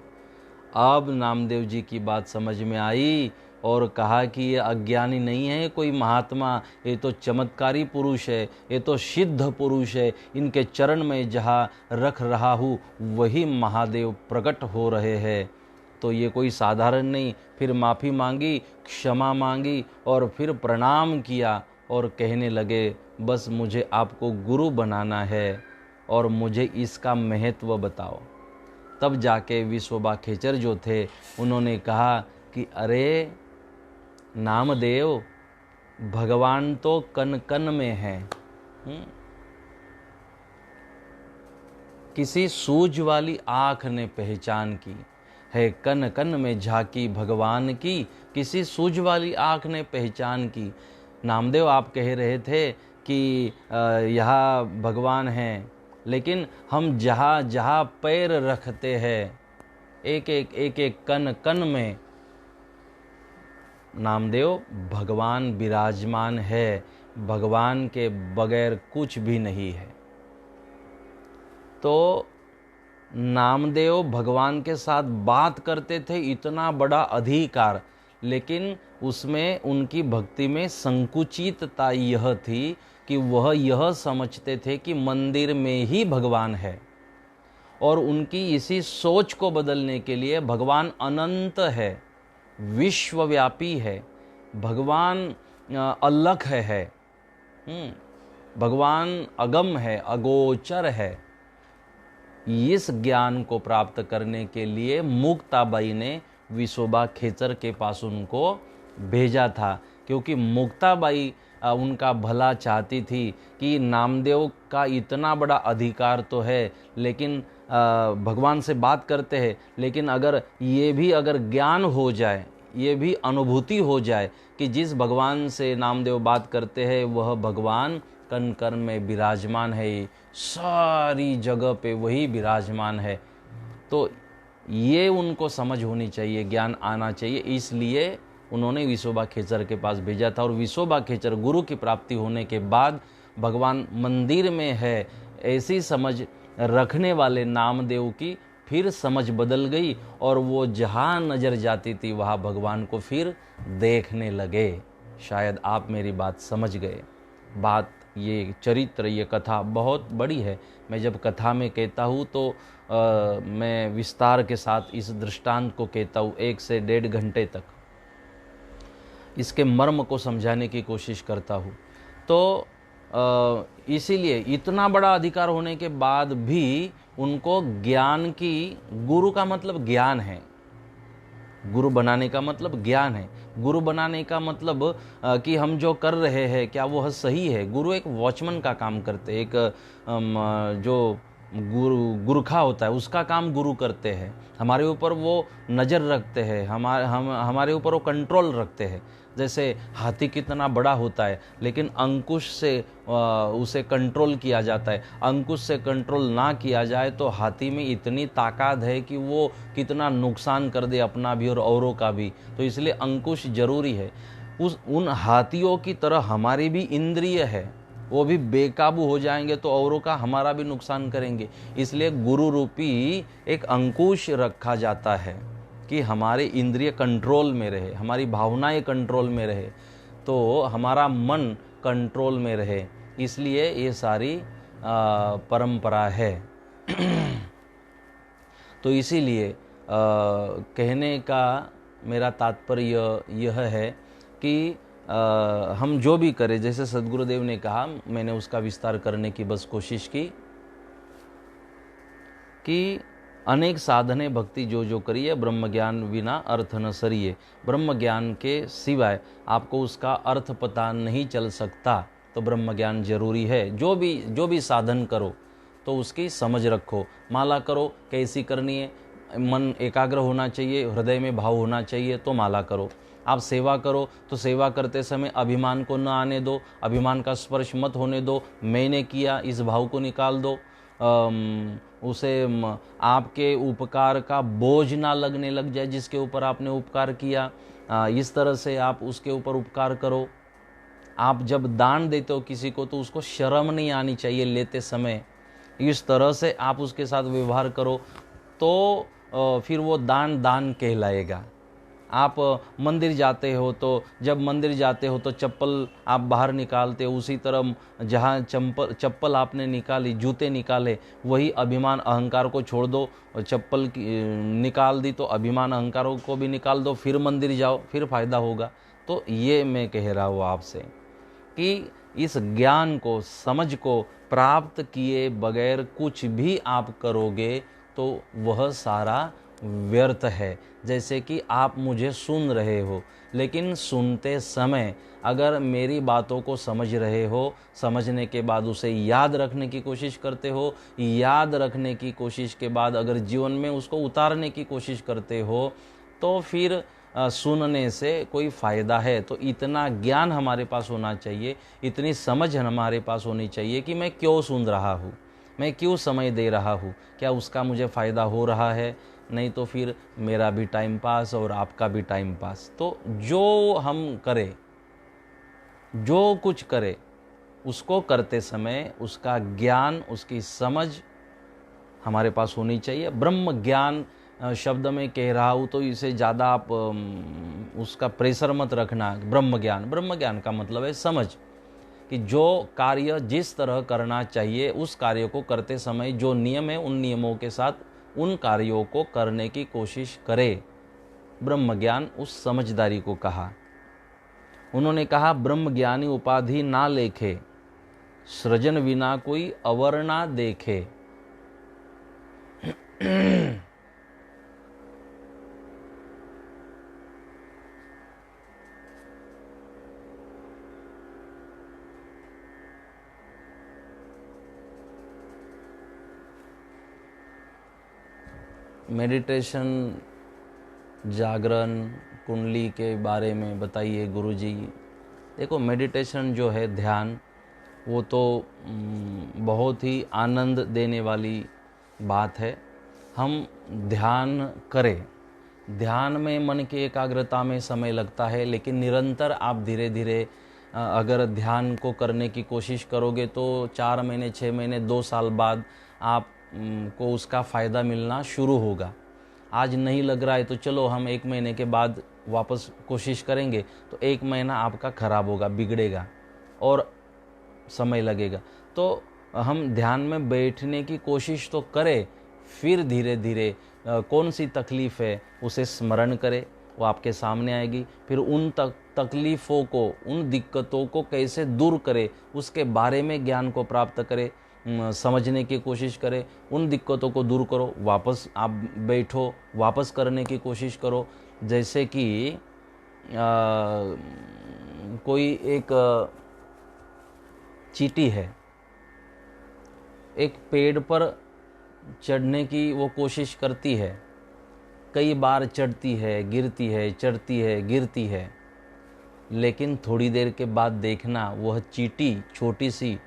अब नामदेव जी की बात समझ में आई और कहा कि ये अज्ञानी नहीं है कोई महात्मा, ये तो चमत्कारी पुरुष है, ये तो सिद्ध पुरुष है, इनके चरण में जहाँ रख रहा हूँ वही महादेव प्रकट हो रहे हैं। तो ये कोई साधारण नहीं। फिर माफ़ी मांगी, क्षमा मांगी और फिर प्रणाम किया और कहने लगे, बस मुझे आपको गुरु बनाना है और मुझे इसका महत्व बताओ। तब जाके विश्वबा खेचर जो थे उन्होंने कहा कि अरे नामदेव, भगवान तो कन कन में है। किसी सूझ वाली आँख ने पहचान की है, कन कन में झांकी भगवान की, किसी सूझ वाली आँख ने पहचान की। नामदेव, आप कह रहे थे कि यहाँ भगवान हैं, लेकिन हम जहाँ जहाँ पैर रखते हैं एक एक कन कन में नामदेव भगवान विराजमान है, भगवान के बगैर कुछ भी नहीं है। तो नामदेव भगवान के साथ बात करते थे, इतना बड़ा अधिकार, लेकिन उसमें उनकी भक्ति में संकुचितता यह थी कि वह यह समझते थे कि मंदिर में ही भगवान है। और उनकी इसी सोच को बदलने के लिए भगवान अनंत है, विश्वव्यापी है, भगवान अलख है, भगवान अगम है, अगोचर है। इस ज्ञान को प्राप्त करने के लिए मुक्ताबाई ने विश्वबा खेचर के पास उनको भेजा था, क्योंकि मुक्ताबाई उनका भला चाहती थी कि नामदेव का इतना बड़ा अधिकार तो है, लेकिन भगवान से बात करते हैं, लेकिन अगर ये भी अगर ज्ञान हो जाए, ये भी अनुभूति हो जाए कि जिस भगवान से नामदेव बात करते हैं वह भगवान कण कण में विराजमान है, सारी जगह पे वही विराजमान है, तो ये उनको समझ होनी चाहिए, ज्ञान आना चाहिए। इसलिए उन्होंने विश्वबा खेचर के पास भेजा था। और विश्वबा खेचर गुरु की प्राप्ति होने के बाद भगवान मंदिर में है ऐसी समझ रखने वाले नामदेव की फिर समझ बदल गई और वो जहाँ नज़र जाती थी वहाँ भगवान को फिर देखने लगे। शायद आप मेरी बात समझ गए। बात ये चरित्र, ये कथा बहुत बड़ी है। मैं जब कथा में कहता हूँ तो मैं विस्तार के साथ इस दृष्टांत को कहता हूँ, 1 से 1.5 घंटे तक इसके मर्म को समझाने की कोशिश करता हूँ। तो इसीलिए इतना बड़ा अधिकार होने के बाद भी उनको ज्ञान की, गुरु का मतलब ज्ञान है, गुरु बनाने का मतलब ज्ञान है। गुरु बनाने का मतलब कि हम जो कर रहे हैं क्या वो सही है। गुरु एक वॉचमैन का काम करते, एक जो गुरखा होता है उसका काम गुरु करते हैं। हमारे ऊपर वो नज़र रखते हैं, हमारे ऊपर वो कंट्रोल रखते हैं। जैसे हाथी कितना बड़ा होता है, लेकिन अंकुश से उसे कंट्रोल किया जाता है। अंकुश से कंट्रोल ना किया जाए तो हाथी में इतनी ताकत है कि वो कितना नुकसान कर दे अपना भी और औरों का भी। तो इसलिए अंकुश जरूरी है। उन हाथियों की तरह हमारी भी इंद्रिय है, वो भी बेकाबू हो जाएंगे तो औरों का हमारा भी नुकसान करेंगे। इसलिए गुरु रूपी एक अंकुश रखा जाता है कि हमारे इंद्रिय कंट्रोल में रहे, हमारी भावनाएं कंट्रोल में रहे, तो हमारा मन कंट्रोल में रहे। इसलिए ये सारी परंपरा है। तो इसीलिए कहने का मेरा तात्पर्य यह है कि हम जो भी करें, जैसे सद्गुरुदेव ने कहा, मैंने उसका विस्तार करने की बस कोशिश की कि अनेक साधने भक्ति जो जो करिए, ब्रह्म ज्ञान बिना अर्थ न सरिए। ब्रह्म ज्ञान के सिवाय आपको उसका अर्थ पता नहीं चल सकता, तो ब्रह्म ज्ञान जरूरी है। जो भी साधन करो तो उसकी समझ रखो। माला करो, कैसी करनी है, मन एकाग्र होना चाहिए, हृदय में भाव होना चाहिए, तो माला करो। आप सेवा करो तो सेवा करते समय अभिमान को न आने दो, अभिमान का स्पर्श मत होने दो। मैंने किया इस भाव को निकाल दो। उसे आपके उपकार का बोझ ना लगने लग जाए जिसके ऊपर आपने उपकार किया। इस तरह से आप उसके ऊपर उपकार करो। आप जब दान देते हो किसी को तो उसको शर्म नहीं आनी चाहिए लेते समय। इस तरह से आप उसके साथ व्यवहार करो तो फिर वो दान कहलाएगा। आप मंदिर जाते हो तो जब मंदिर जाते हो तो चप्पल आप बाहर निकालते हो, उसी तरह जहाँ चप्पल आपने निकाली, जूते निकाले, वही अभिमान अहंकार को छोड़ दो। चप्पल निकाल दी तो अभिमान अहंकारों को भी निकाल दो, फिर मंदिर जाओ, फिर फायदा होगा। तो ये मैं कह रहा हूँ आपसे कि इस ज्ञान को, समझ को प्राप्त किए बगैर कुछ भी आप करोगे तो वह सारा व्यर्थ है। जैसे कि आप मुझे सुन रहे हो, लेकिन सुनते समय अगर मेरी बातों को समझ रहे हो, समझने के बाद उसे याद रखने की कोशिश करते हो, याद रखने की कोशिश के बाद अगर जीवन में उसको उतारने की कोशिश करते हो, तो फिर सुनने से कोई फ़ायदा है। तो इतना ज्ञान हमारे पास होना चाहिए, इतनी समझ हमारे पास होनी चाहिए कि मैं क्यों सुन रहा हूँ, मैं क्यों समय दे रहा हूँ, क्या उसका मुझे फ़ायदा हो रहा है। नहीं तो फिर मेरा भी टाइम पास और आपका भी टाइम पास। तो जो हम करें, जो कुछ करें, उसको करते समय उसका ज्ञान, उसकी समझ हमारे पास होनी चाहिए। ब्रह्म ज्ञान शब्द में कह रहा हूँ तो इसे ज़्यादा आप उसका प्रेशर मत रखना। ब्रह्म ज्ञान का मतलब है समझ, कि जो कार्य जिस तरह करना चाहिए उस कार्य को करते समय जो नियम है उन नियमों के साथ उन कार्यों को करने की कोशिश करे। ब्रह्म ज्ञान उस समझदारी को कहा। उन्होंने कहा ब्रह्म ज्ञानी उपाधि ना लेखे, सृजन विना कोई अवर ना देखे। मेडिटेशन, जागरण, कुंडली के बारे में बताइए गुरुजी। देखो, मेडिटेशन जो है, ध्यान, वो तो बहुत ही आनंद देने वाली बात है। हम ध्यान करें, ध्यान में मन की एकाग्रता में समय लगता है, लेकिन निरंतर आप धीरे धीरे अगर ध्यान को करने की कोशिश करोगे तो 4 महीने, 6 महीने, 2 साल बाद आप को उसका फ़ायदा मिलना शुरू होगा। आज नहीं लग रहा है तो चलो हम 1 महीने के बाद वापस कोशिश करेंगे, तो 1 महीना आपका खराब होगा, बिगड़ेगा और समय लगेगा। तो हम ध्यान में बैठने की कोशिश तो करें, फिर धीरे धीरे कौन सी तकलीफ़ है उसे स्मरण करें, वो आपके सामने आएगी। फिर उन तकलीफ़ों को, उन दिक्कतों को कैसे दूर करें उसके बारे में ज्ञान को प्राप्त करें, समझने की कोशिश करें। उन दिक्कतों को दूर करो, वापस आप बैठो, वापस करने की कोशिश करो। जैसे कि कोई एक चींटी है, एक पेड़ पर चढ़ने की वो कोशिश करती है, कई बार चढ़ती है, गिरती है, चढ़ती है, गिरती है। लेकिन थोड़ी देर के बाद देखना वह चींटी छोटी सी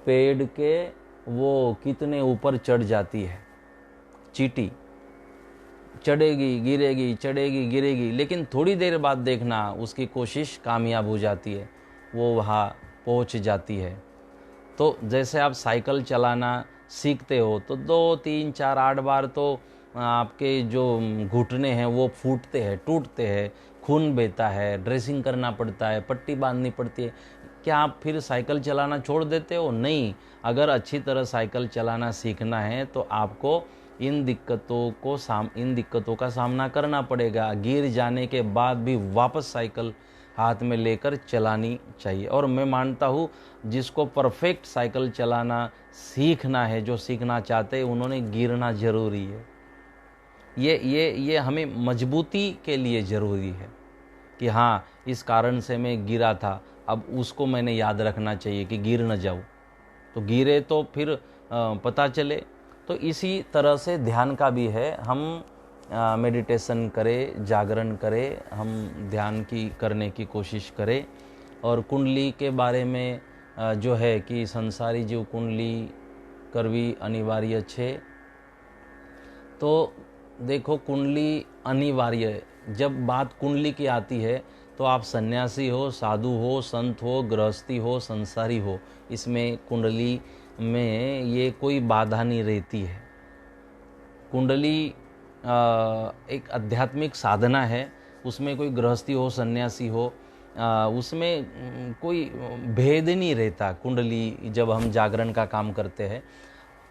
पेड़ के वो कितने ऊपर चढ़ जाती है। चींटी चढ़ेगी गिरेगी, चढ़ेगी गिरेगी, लेकिन थोड़ी देर बाद देखना उसकी कोशिश कामयाब हो जाती है, वो वहाँ पहुँच जाती है। तो जैसे आप साइकिल चलाना सीखते हो तो 2 3 4 8 बार तो आपके जो घुटने हैं वो फूटते हैं, टूटते हैं, खून बहता है, ड्रेसिंग करना पड़ता है, पट्टी बांधनी पड़ती है। क्या आप फिर साइकिल चलाना छोड़ देते हो? नहीं। अगर अच्छी तरह साइकिल चलाना सीखना है तो आपको इन दिक्कतों का सामना करना पड़ेगा। गिर जाने के बाद भी वापस साइकिल हाथ में लेकर चलानी चाहिए। और मैं मानता हूँ जिसको परफेक्ट साइकिल चलाना सीखना है, जो सीखना चाहते हैं, उन्होंने गिरना जरूरी है। ये हमें मजबूती के लिए ज़रूरी है कि हाँ, इस कारण से मैं गिरा था, अब उसको मैंने याद रखना चाहिए कि गिर न जाऊँ। तो गिरे तो फिर पता चले। तो इसी तरह से ध्यान का भी है। हम मेडिटेशन करें, जागरण करें, हम ध्यान की करने की कोशिश करें। और कुंडली के बारे में जो है कि संसारी जीव कुंडली करवी अनिवार्य छे। तो देखो, कुंडली अनिवार्य है। जब बात कुंडली की आती है तो आप सन्यासी हो, साधु हो, संत हो, गृहस्थी हो, संसारी हो, इसमें कुंडली में ये कोई बाधा नहीं रहती है। कुंडली एक आध्यात्मिक साधना है, उसमें कोई गृहस्थी हो, सन्यासी हो, उसमें कोई भेद नहीं रहता। कुंडली जब हम जागरण का काम करते हैं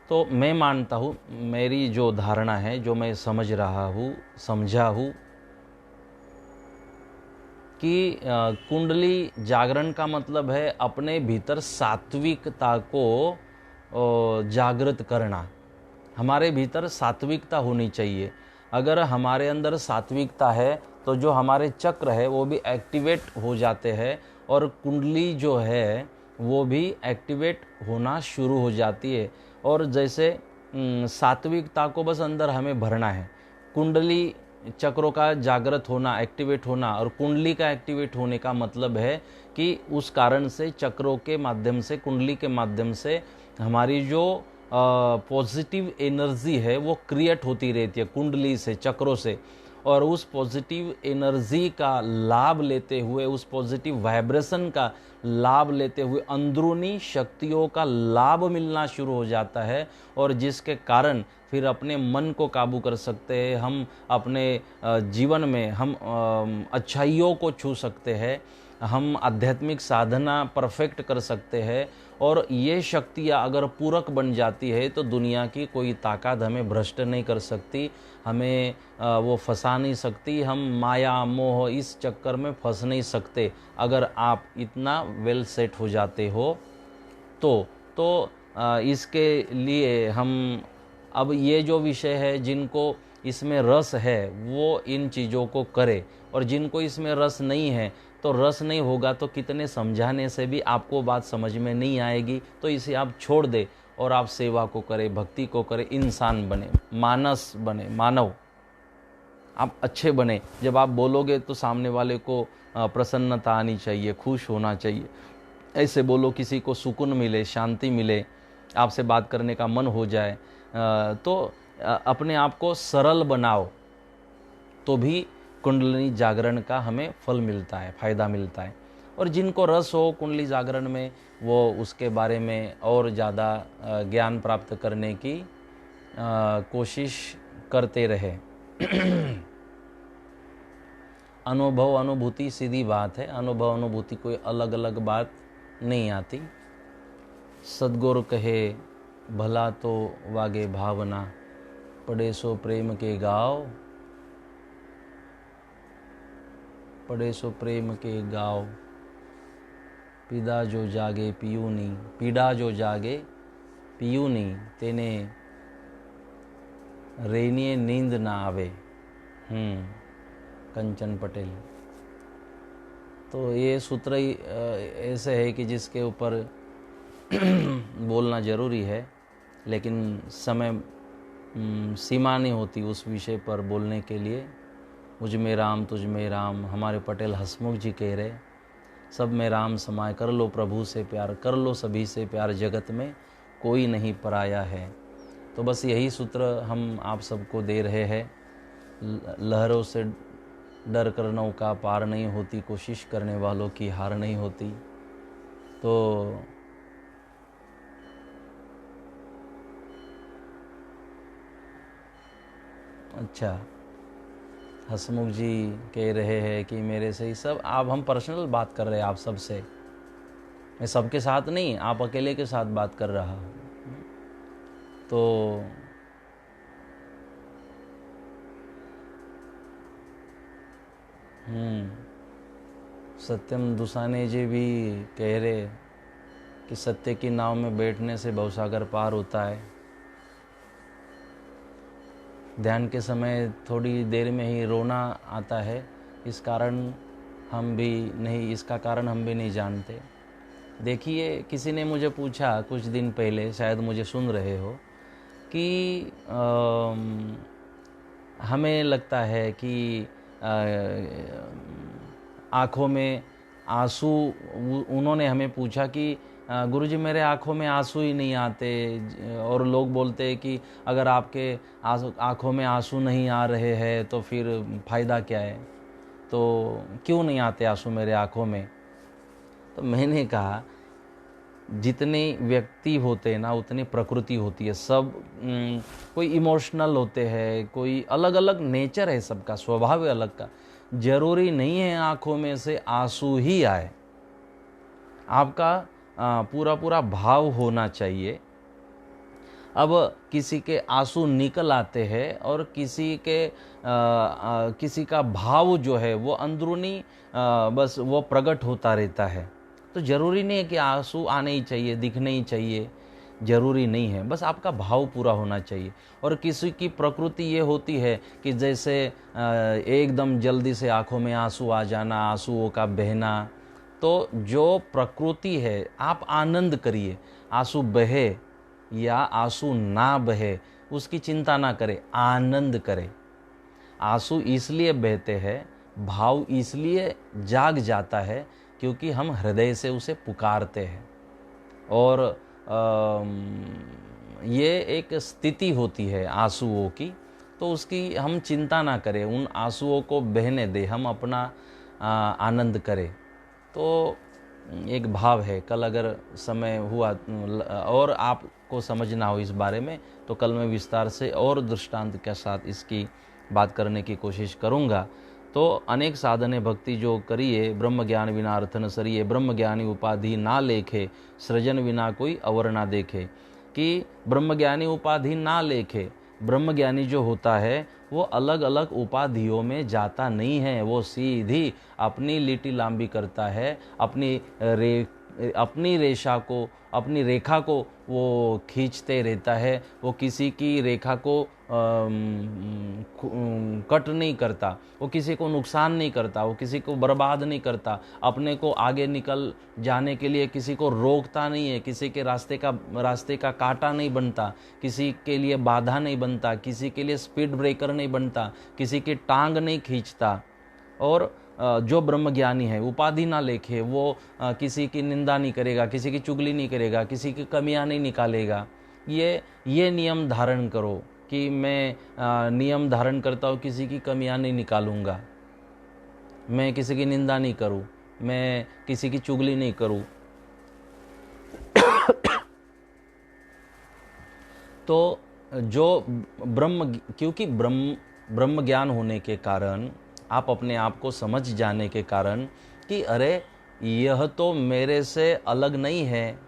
तो मैं मानता हूँ, मेरी जो धारणा है, जो मैं समझ रहा हूँ, समझा हूँ कि कुंडली जागरण का मतलब है अपने भीतर सात्विकता को जागृत करना। हमारे भीतर सात्विकता होनी चाहिए। अगर हमारे अंदर सात्विकता है तो जो हमारे चक्र है वो भी एक्टिवेट हो जाते हैं और कुंडली जो है वो भी एक्टिवेट होना शुरू हो जाती है। और जैसे सात्विकता को बस अंदर हमें भरना है। कुंडली चक्रों का जागृत होना, एक्टिवेट होना, और कुंडली का एक्टिवेट होने का मतलब है कि उस कारण से चक्रों के माध्यम से, कुंडली के माध्यम से हमारी जो पॉजिटिव एनर्जी है वो क्रिएट होती रहती है कुंडली से, चक्रों से। और उस पॉजिटिव एनर्जी का लाभ लेते हुए, उस पॉजिटिव वाइब्रेशन का लाभ लेते हुए अंदरूनी शक्तियों का लाभ मिलना शुरू हो जाता है। और जिसके कारण फिर अपने मन को काबू कर सकते हैं, हम अपने जीवन में हम अच्छाइयों को छू सकते हैं, हम आध्यात्मिक साधना परफेक्ट कर सकते हैं। और ये शक्तियाँ अगर पूरक बन जाती है तो दुनिया की कोई ताकत हमें भ्रष्ट नहीं कर सकती, हमें वो फंसा नहीं सकती। हम माया मोह इस चक्कर में फंस नहीं सकते अगर आप इतना वेल सेट हो जाते हो तो इसके लिए हम अब ये जो विषय है, जिनको इसमें रस है वो इन चीज़ों को करे, और जिनको इसमें रस नहीं है तो रस नहीं होगा तो कितने समझाने से भी आपको बात समझ में नहीं आएगी। तो इसे आप छोड़ दे और आप सेवा को करें, भक्ति को करें, इंसान बने, मानस बने, मानव आप अच्छे बने। जब आप बोलोगे तो सामने वाले को प्रसन्नता आनी चाहिए, खुश होना चाहिए। ऐसे बोलो किसी को सुकून मिले, शांति मिले, आपसे बात करने का मन हो जाए। तो अपने आप को सरल बनाओ तो भी कुंडलिनी जागरण का हमें फल मिलता है, फायदा मिलता है। और जिनको रस हो कुंडली जागरण में, वो उसके बारे में और ज़्यादा ज्ञान प्राप्त करने की कोशिश करते रहे। अनुभव अनुभूति सीधी बात है, अनुभव अनुभूति कोई अलग अलग बात नहीं आती। सद्गुरु कहे भला तो वागे भावना, पड़े सो प्रेम के गाँव, पड़े सो प्रेम के गाँव, पीड़ा जो जागे पियूनी, पीड़ा जो जागे पियूनी, तेने रेनिए नींद ना आवे। कंचन पटेल। तो ये सूत्र ही ऐसे है कि जिसके ऊपर बोलना ज़रूरी है, लेकिन समय सीमा नहीं होती उस विषय पर बोलने के लिए। मुझ में राम तुझ में राम, हमारे पटेल हसमुख जी कह रहे, सब में राम समाए, कर लो प्रभु से प्यार, कर लो सभी से प्यार, जगत में कोई नहीं पराया है। तो बस यही सूत्र हम आप सबको दे रहे हैं। लहरों से डर कर नौका पार नहीं होती, कोशिश करने वालों की हार नहीं होती। तो अच्छा, हसमुख जी कह रहे हैं कि मेरे से ही सब, आप हम पर्सनल बात कर रहे हैं आप सबसे, मैं सबके साथ नहीं, आप अकेले के साथ बात कर रहा हूँ। तो सत्यम दुसाने जी भी कह रहे कि सत्य की नाव में बैठने से भवसागर पार होता है। ध्यान के समय थोड़ी देर में ही रोना आता है, इस कारण हम भी नहीं, इसका कारण हम भी नहीं जानते। देखिए, किसी ने मुझे पूछा कुछ दिन पहले, शायद मुझे सुन रहे हो, कि हमें लगता है कि आँखों में आंसू, उन्होंने हमें पूछा कि गुरुजी मेरे आँखों में आंसू ही नहीं आते, और लोग बोलते हैं कि अगर आपके आँखों में आंसू नहीं आ रहे हैं तो फिर फ़ायदा क्या है, तो क्यों नहीं आते आंसू मेरे आँखों में। तो मैंने कहा, जितने व्यक्ति होते हैं ना उतनी प्रकृति होती है। सब कोई इमोशनल होते हैं, कोई अलग अलग नेचर है, सबका स्वभाव है अलग का। जरूरी नहीं है आंखों में से आंसू ही आए, आपका पूरा पूरा भाव होना चाहिए। अब किसी के आंसू निकल आते हैं और किसी का भाव जो है वो अंदरूनी बस वो प्रकट होता रहता है। तो ज़रूरी नहीं है कि आंसू आने ही चाहिए, दिखने ही चाहिए, ज़रूरी नहीं है, बस आपका भाव पूरा होना चाहिए। और किसी की प्रकृति ये होती है कि जैसे एकदम जल्दी से आंखों में आंसू आ जाना, आंसुओं का बहना। तो जो प्रकृति है, आप आनंद करिए, आंसू बहे या आंसू ना बहे उसकी चिंता ना करें, आनंद करें। आंसू इसलिए बहते हैं, भाव इसलिए जाग जाता है क्योंकि हम हृदय से उसे पुकारते हैं। और ये एक स्थिति होती है आंसुओं की, तो उसकी हम चिंता ना करें, उन आंसुओं को बहने दे, हम अपना आनंद करें। तो एक भाव है। कल अगर समय हुआ और आपको समझना हो इस बारे में, तो कल मैं विस्तार से और दृष्टांत के साथ इसकी बात करने की कोशिश करूँगा। तो अनेक साधने भक्ति जो करिए, ब्रह्म ज्ञान विना अर्थ न सरिए, ब्रह्म ज्ञानी उपाधि ना लेखे, सृजन विना कोई अवर ना देखे। कि ब्रह्म ज्ञानी उपाधि ना लेखे, ब्रह्म ज्ञानी जो होता है वो अलग अलग उपाधियों में जाता नहीं है, वो सीधी अपनी लिटी लांबी करता है, अपनी रेखा को वो खींचते रहता है। वो किसी की रेखा को कट नहीं करता, वो किसी को नुकसान नहीं करता, वो किसी को बर्बाद नहीं करता, अपने को आगे निकल जाने के लिए किसी को रोकता नहीं है, किसी के रास्ते का कांटा नहीं बनता, किसी के लिए बाधा नहीं बनता, किसी के लिए स्पीड ब्रेकर नहीं बनता, किसी की टांग नहीं खींचता। और जो ब्रह्मज्ञानी है उपाधि ना लेखे, वो किसी की निंदा नहीं करेगा, किसी की चुगली नहीं करेगा, किसी की कमियां नहीं निकालेगा। ये नियम धारण करो कि मैं नियम धारण करता हूँ, किसी की कमियां नहीं निकालूंगा, मैं किसी की निंदा नहीं करूँ, मैं किसी की चुगली नहीं करूँ। तो जो क्योंकि ब्रह्म ज्ञान होने के कारण, आप अपने आप को समझ जाने के कारण कि अरे यह तो मेरे से अलग नहीं है,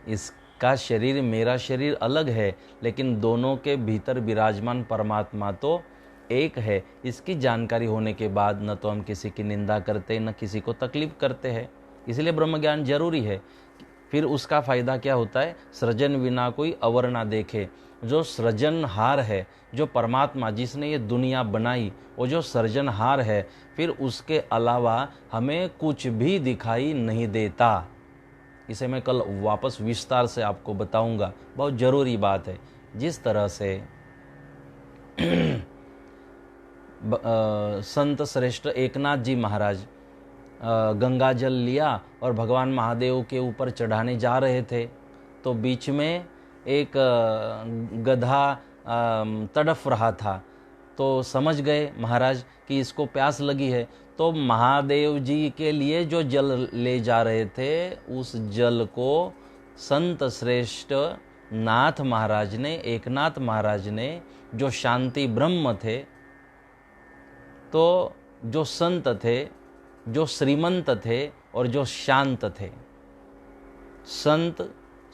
इसका शरीर मेरा शरीर अलग है, लेकिन दोनों के भीतर विराजमान परमात्मा तो एक है। इसकी जानकारी होने के बाद न तो हम किसी की निंदा करते, न किसी को तकलीफ करते हैं। इसलिए ब्रह्म ज्ञान जरूरी है। फिर उसका फायदा क्या होता है? सृजन विना कोई अवर ना देखे। जो सृजनहार है, जो परमात्मा जिसने ये दुनिया बनाई, वो जो सृजनहार है, फिर उसके अलावा हमें कुछ भी दिखाई नहीं देता। इसे मैं कल वापस विस्तार से आपको बताऊंगा, बहुत जरूरी बात है। जिस तरह से संत श्रेष्ठ एकनाथ जी महाराज गंगा जल लिया और भगवान महादेव के ऊपर चढ़ाने जा रहे थे, तो बीच में एक गधा तड़फ रहा था। तो समझ गए महाराज कि इसको प्यास लगी है, तो महादेव जी के लिए जो जल ले जा रहे थे उस जल को संत श्रेष्ठ नाथ महाराज ने, एकनाथ महाराज ने, जो शांति ब्रह्म थे, तो जो संत थे, जो श्रीमंत थे और जो शांत थे, संत,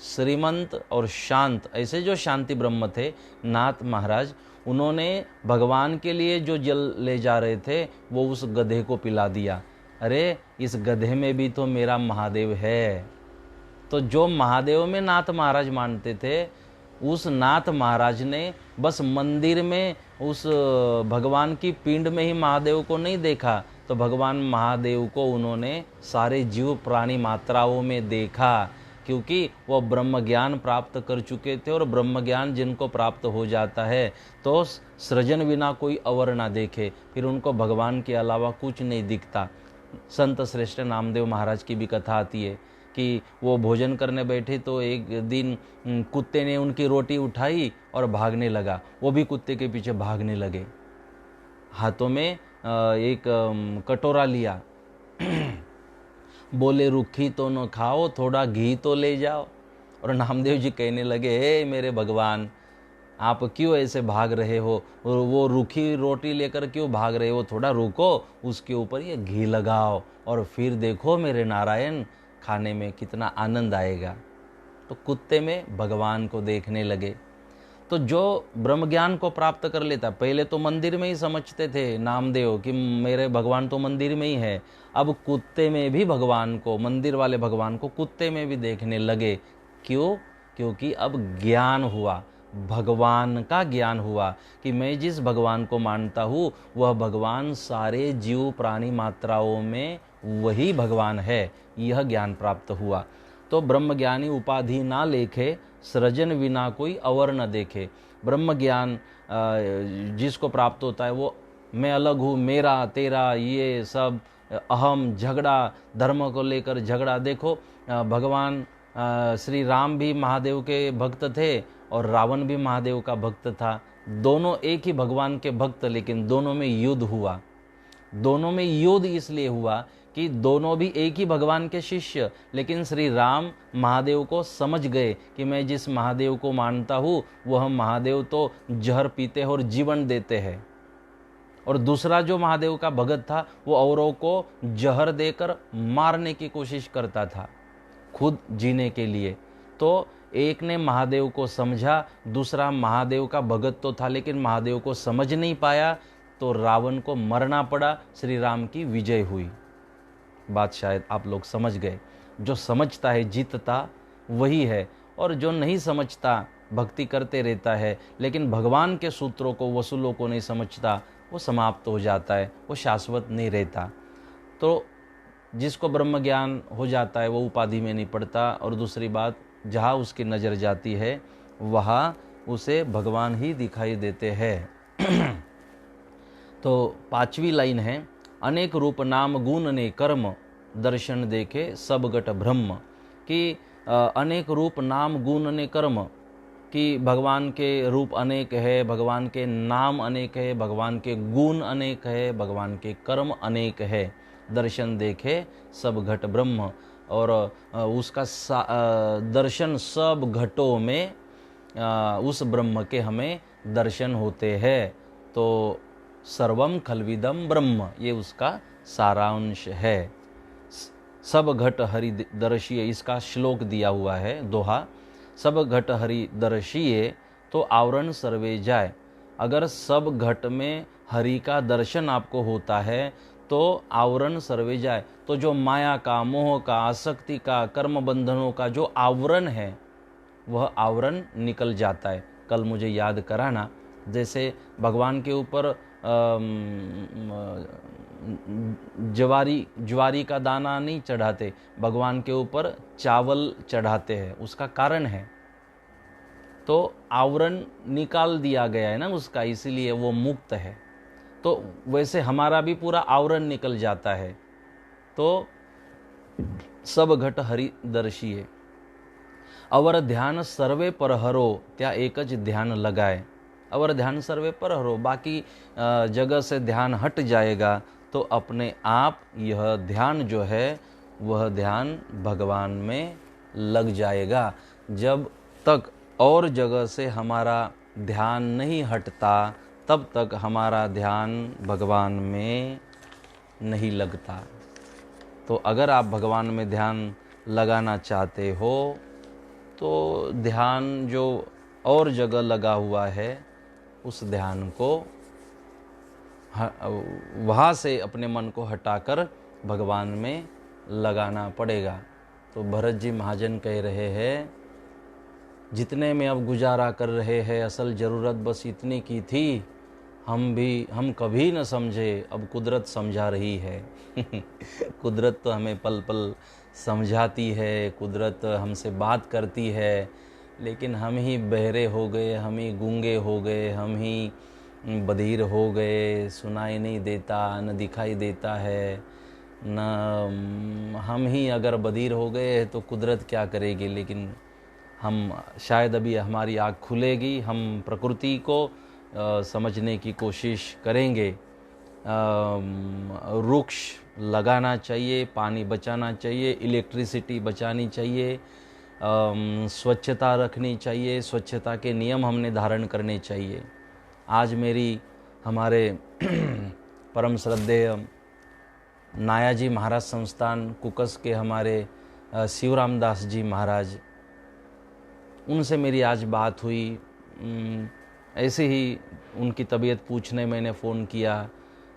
श्रीमंत और शांत, ऐसे जो शांति ब्रह्म थे नाथ महाराज, उन्होंने भगवान के लिए जो जल ले जा रहे थे वो उस गधे को पिला दिया। अरे इस गधे में भी तो मेरा महादेव है। तो जो महादेव में नाथ महाराज मानते थे, उस नाथ महाराज ने बस मंदिर में उस भगवान की पिंड में ही महादेव को नहीं देखा, तो भगवान महादेव को उन्होंने सारे जीव प्राणी मात्राओं में देखा, क्योंकि वो ब्रह्म ज्ञान प्राप्त कर चुके थे। और ब्रह्म ज्ञान जिनको प्राप्त हो जाता है तो सृजन बिना कोई अवर ना देखे, फिर उनको भगवान के अलावा कुछ नहीं दिखता। संत श्रेष्ठ नामदेव महाराज की भी कथा आती है कि वो भोजन करने बैठे तो एक दिन कुत्ते ने उनकी रोटी उठाई और भागने लगा, वो भी कुत्ते के पीछे भागने लगे। हाथों में एक कटोरा लिया, बोले रुखी तो न खाओ, थोड़ा घी तो ले जाओ। और नामदेव जी कहने लगे, हे मेरे भगवान, आप क्यों ऐसे भाग रहे हो, और वो रूखी रोटी लेकर क्यों भाग रहे हो, थोड़ा रुको, उसके ऊपर ये घी लगाओ और फिर देखो मेरे नारायण, खाने में कितना आनंद आएगा। तो कुत्ते में भगवान को देखने लगे। तो जो ब्रह्म ज्ञान को प्राप्त कर लेता, पहले तो मंदिर में ही समझते थे नामदेव कि मेरे भगवान तो मंदिर में ही है, अब कुत्ते में भी भगवान को, मंदिर वाले भगवान को कुत्ते में भी देखने लगे। क्यों? क्योंकि अब ज्ञान हुआ, भगवान का ज्ञान हुआ कि मैं जिस भगवान को मानता हूँ वह भगवान सारे जीव प्राणी मात्राओं में वही भगवान है, यह ज्ञान प्राप्त हुआ। तो ब्रह्मज्ञानी उपाधि ना लेखे, सृजन बिना कोई अवर न देखे। ब्रह्म ज्ञान जिसको प्राप्त होता है वो मैं अलग हूँ, मेरा तेरा, ये सब अहम, झगड़ा, धर्म को लेकर झगड़ा। देखो भगवान श्री राम भी महादेव के भक्त थे और रावण भी महादेव का भक्त था। दोनों एक ही भगवान के भक्त, लेकिन दोनों में युद्ध हुआ। दोनों में युद्ध इसलिए हुआ कि दोनों भी एक ही भगवान के शिष्य, लेकिन श्री राम महादेव को समझ गए कि मैं जिस महादेव को मानता हूँ वह महादेव तो जहर पीते हैं और जीवन देते हैं, और दूसरा जो महादेव का भगत था वो औरों को जहर देकर मारने की कोशिश करता था खुद जीने के लिए। तो एक ने महादेव को समझा, दूसरा महादेव का भगत तो था लेकिन महादेव को समझ नहीं पाया, तो रावण को मरना पड़ा, श्री राम की विजय हुई। बात शायद आप लोग समझ गए। जो समझता है जीतता वही है, और जो नहीं समझता भक्ति करते रहता है लेकिन भगवान के सूत्रों को, वसूलों को नहीं समझता, वो समाप्त हो जाता है, वो शाश्वत नहीं रहता। तो जिसको ब्रह्म ज्ञान हो जाता है वो उपाधि में नहीं पड़ता, और दूसरी बात, जहाँ उसकी नज़र जाती है वहाँ उसे भगवान ही दिखाई देते हैं। तो 5वीं लाइन है, अनेक रूप नाम गुण ने कर्म, दर्शन देखे सब घट ब्रह्म। कि अनेक रूप नाम गुण ने कर्म, कि भगवान के रूप अनेक है, भगवान के नाम अनेक है, भगवान के गुण अनेक है, भगवान के कर्म अनेक है। दर्शन देखे सब घट ब्रह्म, और उसका दर्शन सब घटों में उस ब्रह्म के हमें दर्शन होते हैं। तो सर्वम खलविदम ब्रह्म, ये उसका सारांश है। सब घट हरि दर्शिये, इसका श्लोक दिया हुआ है, दोहा। सब घट हरि दर्शिये तो आवरण सर्वे जाए। अगर सब घट में हरि का दर्शन आपको होता है तो आवरण सर्वे जाए। तो जो माया का, मोह का, आसक्ति का, कर्म बंधनों का जो आवरण है वह आवरण निकल जाता है। कल मुझे याद कराना, जैसे भगवान के ऊपर ज्वारी का दाना नहीं चढ़ाते, भगवान के ऊपर चावल चढ़ाते हैं। उसका कारण है, तो आवरण निकाल दिया गया है ना उसका, इसीलिए वो मुक्त है। तो वैसे हमारा भी पूरा आवरण निकल जाता है। तो सब घट हरि दर्शिए, अवर ध्यान सर्वे पर हरो, त्या एक ज ध्यान लगाए। अवर ध्यान सर्वे पर हरो, बाकी जगह से ध्यान हट जाएगा तो अपने आप यह ध्यान जो है वह ध्यान भगवान में लग जाएगा। जब तक और जगह से हमारा ध्यान नहीं हटता तब तक हमारा ध्यान भगवान में नहीं लगता। तो अगर आप भगवान में ध्यान लगाना चाहते हो तो ध्यान जो और जगह लगा हुआ है उस ध्यान को वहाँ से अपने मन को हटाकर भगवान में लगाना पड़ेगा। तो भरत जी महाजन कह रहे हैं, जितने में अब गुजारा कर रहे हैं, असल ज़रूरत बस इतनी की थी, हम कभी न समझे, अब कुदरत समझा रही है। कुदरत तो हमें पल पल समझाती है, कुदरत हमसे बात करती है, लेकिन हम ही बहरे हो गए, हम ही गूंगे हो गए, हम ही बधिर हो गए, सुनाई नहीं देता, न दिखाई देता है, न हम ही अगर बधिर हो गए तो कुदरत क्या करेगी। लेकिन हम शायद अभी हमारी आँख खुलेगी, हम प्रकृति को समझने की कोशिश करेंगे। वृक्ष लगाना चाहिए, पानी बचाना चाहिए, इलेक्ट्रिसिटी बचानी चाहिए, स्वच्छता रखनी चाहिए, स्वच्छता के नियम हमने धारण करने चाहिए। आज मेरी हमारे परम श्रद्धेय नायाजी महाराज संस्थान कुकस के हमारे शिवराम दास जी महाराज, उनसे मेरी आज बात हुई। ऐसे ही उनकी तबीयत पूछने मैंने फ़ोन किया,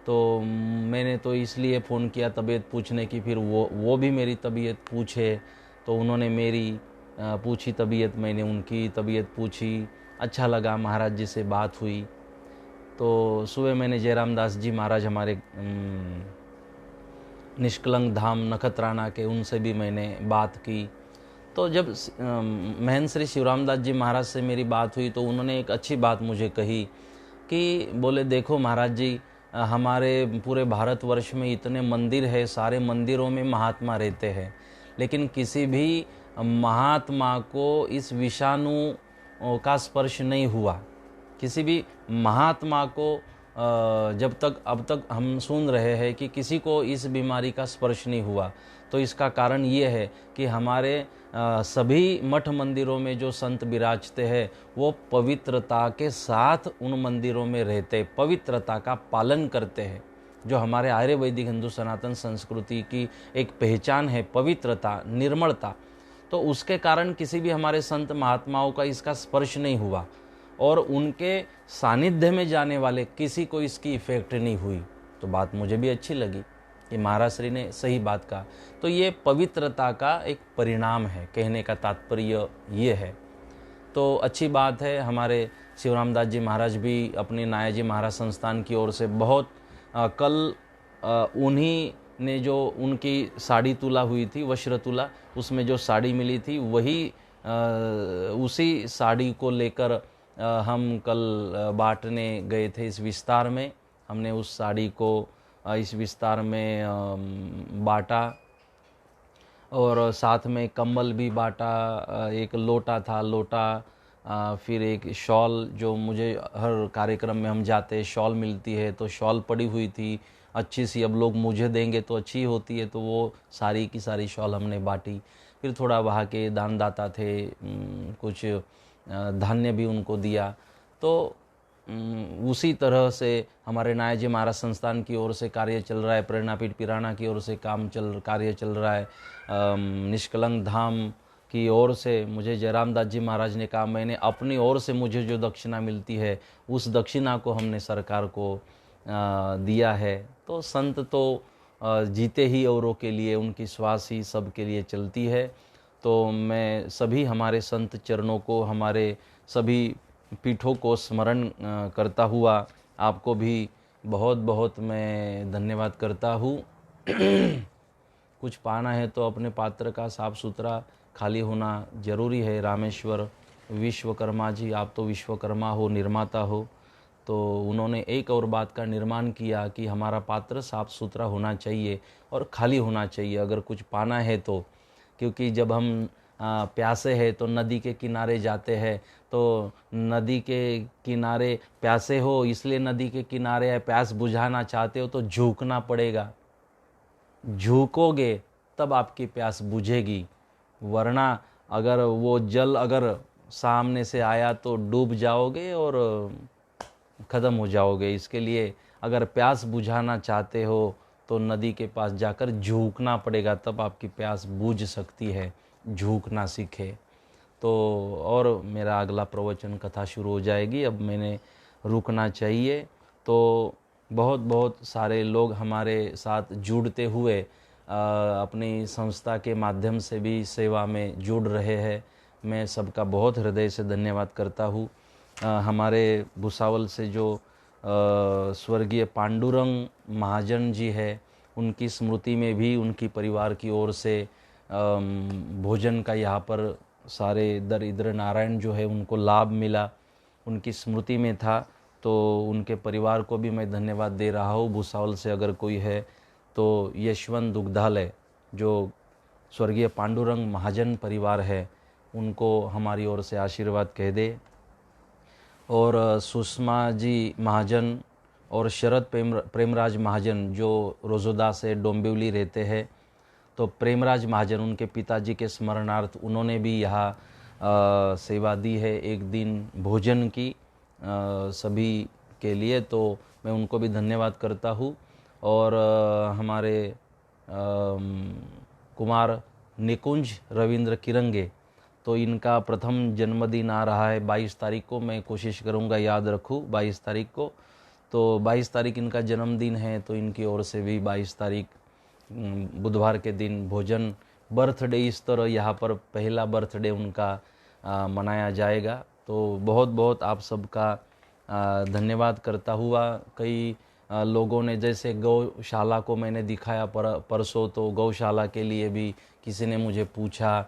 तो मैंने तो इसलिए फ़ोन किया तबीयत पूछने की, फिर वो भी मेरी तबीयत पूछे, तो उन्होंने मेरी पूछी तबीयत, मैंने उनकी तबीयत पूछी। अच्छा लगा, महाराज जी से बात हुई। तो सुबह मैंने जयराम दास जी महाराज हमारे निष्कलंक धाम नखत्राना के, उनसे भी मैंने बात की। तो जब महंत श्री शिवराम दास जी महाराज से मेरी बात हुई तो उन्होंने एक अच्छी बात मुझे कही कि बोले, देखो महाराज जी, हमारे पूरे भारतवर्ष में इतने मंदिर है, सारे मंदिरों में महात्मा रहते हैं, लेकिन किसी भी महात्मा को इस विषाणु का स्पर्श नहीं हुआ। किसी भी महात्मा को अब तक हम सुन रहे हैं कि किसी को इस बीमारी का स्पर्श नहीं हुआ। तो इसका कारण ये है कि हमारे सभी मठ मंदिरों में जो संत विराजते हैं वो पवित्रता के साथ उन मंदिरों में रहते, पवित्रता का पालन करते हैं। जो हमारे आर्य वैदिक हिंदू सनातन संस्कृति की एक पहचान है, पवित्रता, निर्मलता, तो उसके कारण किसी भी हमारे संत महात्माओं का इसका स्पर्श नहीं हुआ और उनके सानिध्य में जाने वाले किसी को इसकी इफेक्ट नहीं हुई। तो बात मुझे भी अच्छी लगी कि महाराज श्री ने सही बात कहा। तो ये पवित्रता का एक परिणाम है, कहने का तात्पर्य ये है। तो अच्छी बात है, हमारे शिवराम दास जी महाराज भी अपने नायाजी महाराज संस्थान की ओर से बहुत कल उन्हीं ने जो उनकी साड़ी तुला हुई थी, वस्त्र तुला, उसमें जो साड़ी मिली थी वही उसी साड़ी को लेकर हम कल बांटने गए थे इस विस्तार में। हमने उस साड़ी को इस विस्तार में बांटा और साथ में कंबल भी बांटा, एक लोटा था, लोटा, फिर एक शॉल, जो मुझे हर कार्यक्रम में हम जाते शॉल मिलती है, तो शॉल पड़ी हुई थी अच्छी सी, अब लोग मुझे देंगे तो अच्छी होती है, तो वो सारी की सारी शॉल हमने बांटी। फिर थोड़ा वहाँ के दानदाता थे, कुछ धान्य भी उनको दिया। तो उसी तरह से हमारे नायाजी महाराज संस्थान की ओर से कार्य चल रहा है, प्रेरणापीठ पिराना की ओर से कार्य चल रहा है। निष्कलंक धाम की ओर से मुझे जयराम दास जी महाराज ने कहा, मैंने अपनी ओर से मुझे जो दक्षिणा मिलती है उस दक्षिणा को हमने सरकार को दिया है। तो संत तो जीते ही औरों के लिए, उनकी श्वास ही सब के लिए चलती है। तो मैं सभी हमारे संत चरणों को, हमारे सभी पीठों को स्मरण करता हुआ आपको भी बहुत बहुत मैं धन्यवाद करता हूँ। कुछ पाना है तो अपने पात्र का साफ सुथरा खाली होना जरूरी है। रामेश्वर विश्वकर्मा जी, आप तो विश्वकर्मा हो, निर्माता हो, तो उन्होंने एक और बात का निर्माण किया कि हमारा पात्र साफ़ सुथरा होना चाहिए और खाली होना चाहिए अगर कुछ पाना है तो। क्योंकि जब हम प्यासे हैं तो नदी के किनारे जाते हैं, तो नदी के किनारे प्यासे हो इसलिए नदी के किनारे है, प्यास बुझाना चाहते हो तो झुकना पड़ेगा, झुकोगे तब आपकी प्यास बुझेगी, वरना अगर वो जल अगर सामने से आया तो डूब जाओगे और ख़त्म हो जाओगे। इसके लिए अगर प्यास बुझाना चाहते हो तो नदी के पास जाकर झुकना पड़ेगा, तब आपकी प्यास बुझ सकती है, झुकना सीखे। तो और मेरा अगला प्रवचन कथा शुरू हो जाएगी, अब मैंने रुकना चाहिए। तो बहुत बहुत सारे लोग हमारे साथ जुड़ते हुए अपनी संस्था के माध्यम से भी सेवा में जुड़ रहे हैं। मैं सबका बहुत हृदय से धन्यवाद करता हूँ। हमारे भुसावल से जो स्वर्गीय पांडुरंग महाजन जी है, उनकी स्मृति में भी उनकी परिवार की ओर से भोजन का यहाँ पर सारे दरिद्र नारायण जो है उनको लाभ मिला, उनकी स्मृति में था। तो उनके परिवार को भी मैं धन्यवाद दे रहा हूँ। भुसावल से अगर कोई है तो यशवंत दुग्धालय जो स्वर्गीय पांडुरंग महाजन परिवार है, उनको हमारी ओर से आशीर्वाद कह दे। और सुषमा जी महाजन और शरद प्रेमराज महाजन जो रोजोदा से डोंबिवली रहते हैं, तो प्रेमराज महाजन उनके पिताजी के स्मरणार्थ उन्होंने भी यहाँ सेवा दी है, एक दिन भोजन की सभी के लिए, तो मैं उनको भी धन्यवाद करता हूँ। और हमारे कुमार निकुंज रविंद्र किरंगे, तो इनका प्रथम जन्मदिन आ रहा है 22 तारीख को, मैं कोशिश करूँगा याद रखूँ 22 तारीख को। तो 22 तारीख इनका जन्मदिन है, तो इनकी ओर से भी 22 तारीख बुधवार के दिन भोजन, बर्थडे इस तरह यहाँ पर पहला बर्थडे उनका मनाया जाएगा। तो बहुत बहुत आप सबका धन्यवाद करता हुआ, कई लोगों ने जैसे गौशाला को मैंने दिखाया परसों, तो गौशाला के लिए भी किसी ने मुझे पूछा।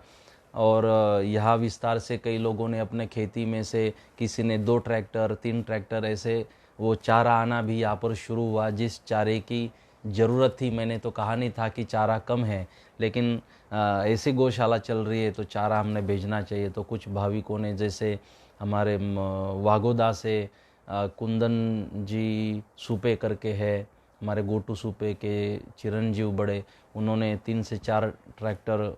और यहाँ विस्तार से कई लोगों ने अपने खेती में से किसी ने 2 ट्रैक्टर 3 ट्रैक्टर ऐसे वो चारा आना भी यहाँ पर शुरू हुआ। जिस चारे की ज़रूरत थी, मैंने तो कहा नहीं था कि चारा कम है, लेकिन ऐसी गौशाला चल रही है तो चारा हमने भेजना चाहिए। तो कुछ भाविकों ने, जैसे हमारे वागोदा से कुंदन जी सुपे करके है, हमारे गोटू सुपे के चिरंजीव बड़े, उन्होंने 3 से 4 ट्रैक्टर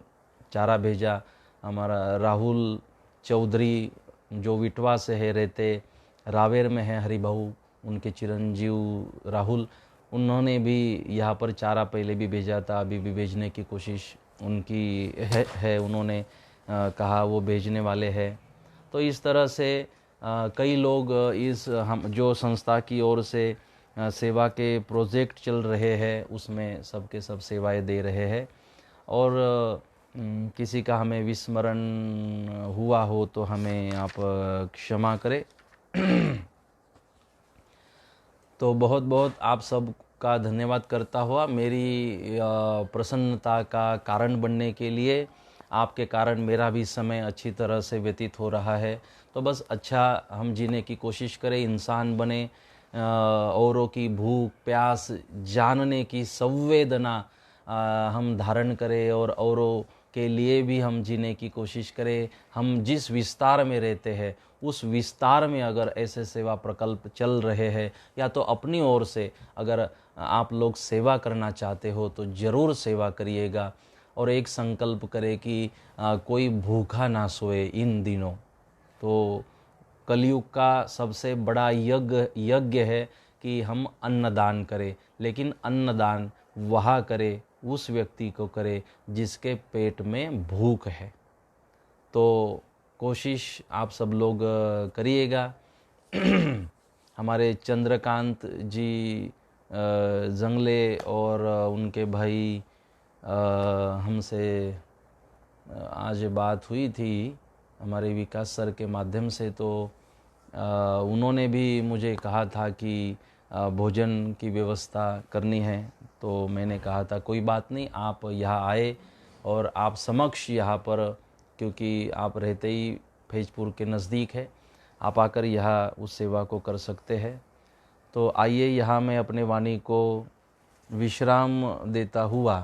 चारा भेजा। हमारा राहुल चौधरी जो विटवा से है, रहते रावेर में है हरिभाऊ, उनके चिरंजीव राहुल, उन्होंने भी यहाँ पर चारा पहले भी भेजा था, अभी भी भेजने की कोशिश उनकी है उन्होंने कहा वो भेजने वाले हैं। तो इस तरह से कई लोग इस हम जो संस्था की ओर से सेवा के प्रोजेक्ट चल रहे हैं उसमें सबके सब सेवाएं दे रहे हैं। और किसी का हमें विस्मरण हुआ हो तो हमें आप क्षमा करें। तो बहुत बहुत आप सब का धन्यवाद करता हुआ, मेरी प्रसन्नता का कारण बनने के लिए, आपके कारण मेरा भी समय अच्छी तरह से व्यतीत हो रहा है। तो बस अच्छा हम जीने की कोशिश करें, इंसान बने, औरों की भूख प्यास जानने की संवेदना हम धारण करें और औरों के लिए भी हम जीने की कोशिश करें। हम जिस विस्तार में रहते हैं उस विस्तार में अगर ऐसे सेवा प्रकल्प चल रहे हैं, या तो अपनी ओर से अगर आप लोग सेवा करना चाहते हो तो ज़रूर सेवा करिएगा। और एक संकल्प करें कि कोई भूखा ना सोए इन दिनों। तो कलयुग का सबसे बड़ा यज्ञ है कि हम अन्नदान करें, लेकिन अन्नदान वह करे, उस व्यक्ति को करे जिसके पेट में भूख है। तो कोशिश आप सब लोग करिएगा। हमारे चंद्रकांत जी जंगले और उनके भाई हमसे आज बात हुई थी हमारे विकास सर के माध्यम से, तो उन्होंने भी मुझे कहा था कि भोजन की व्यवस्था करनी है। तो मैंने कहा था कोई बात नहीं, आप यहाँ आए और आप समक्ष यहाँ पर, क्योंकि आप रहते ही फैजपुर के नज़दीक है, आप आकर यहाँ उस सेवा को कर सकते हैं। तो आइए यहाँ मैं अपने वाणी को विश्राम देता हुआ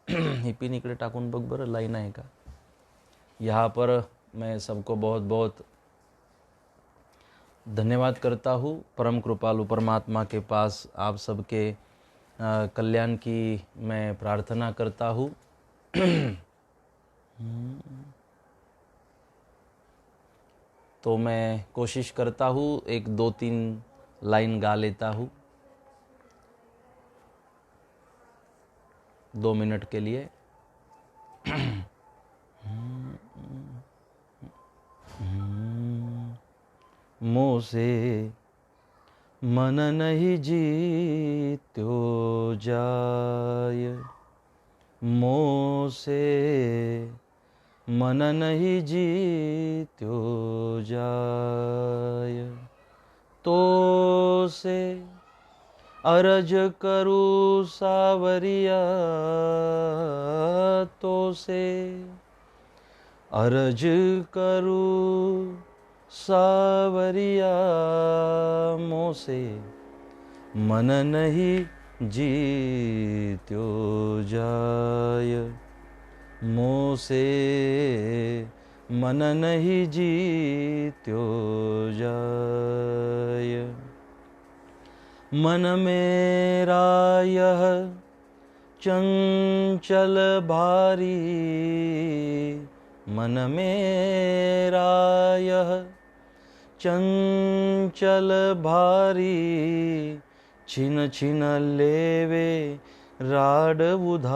हिपी निकले टाकून बघ बरं लाईन आहे का। यहाँ पर मैं सबको बहुत बहुत धन्यवाद करता हूँ। परम कृपालु परमात्मा के पास आप सबके कल्याण की मैं प्रार्थना करता हूँ। तो मैं कोशिश करता हूँ 1 2 3 लाइन गा लेता हूँ 2 मिनट के लिए। मोसे मन नहीं जीत्यो जाय, मोसे मन नहीं जीत्यो जाय, तो से अरज करूँ सावरिया, तो से अरज करूँ सावरिया, मोसे मन नहीं जीत्यो जाय, मोसे मन नहीं जीत्यो जाय। मन मेरा यह चंचल भारी, मन मेरा यह चंचल भारी, छिन छिन लेवे राड उधारी,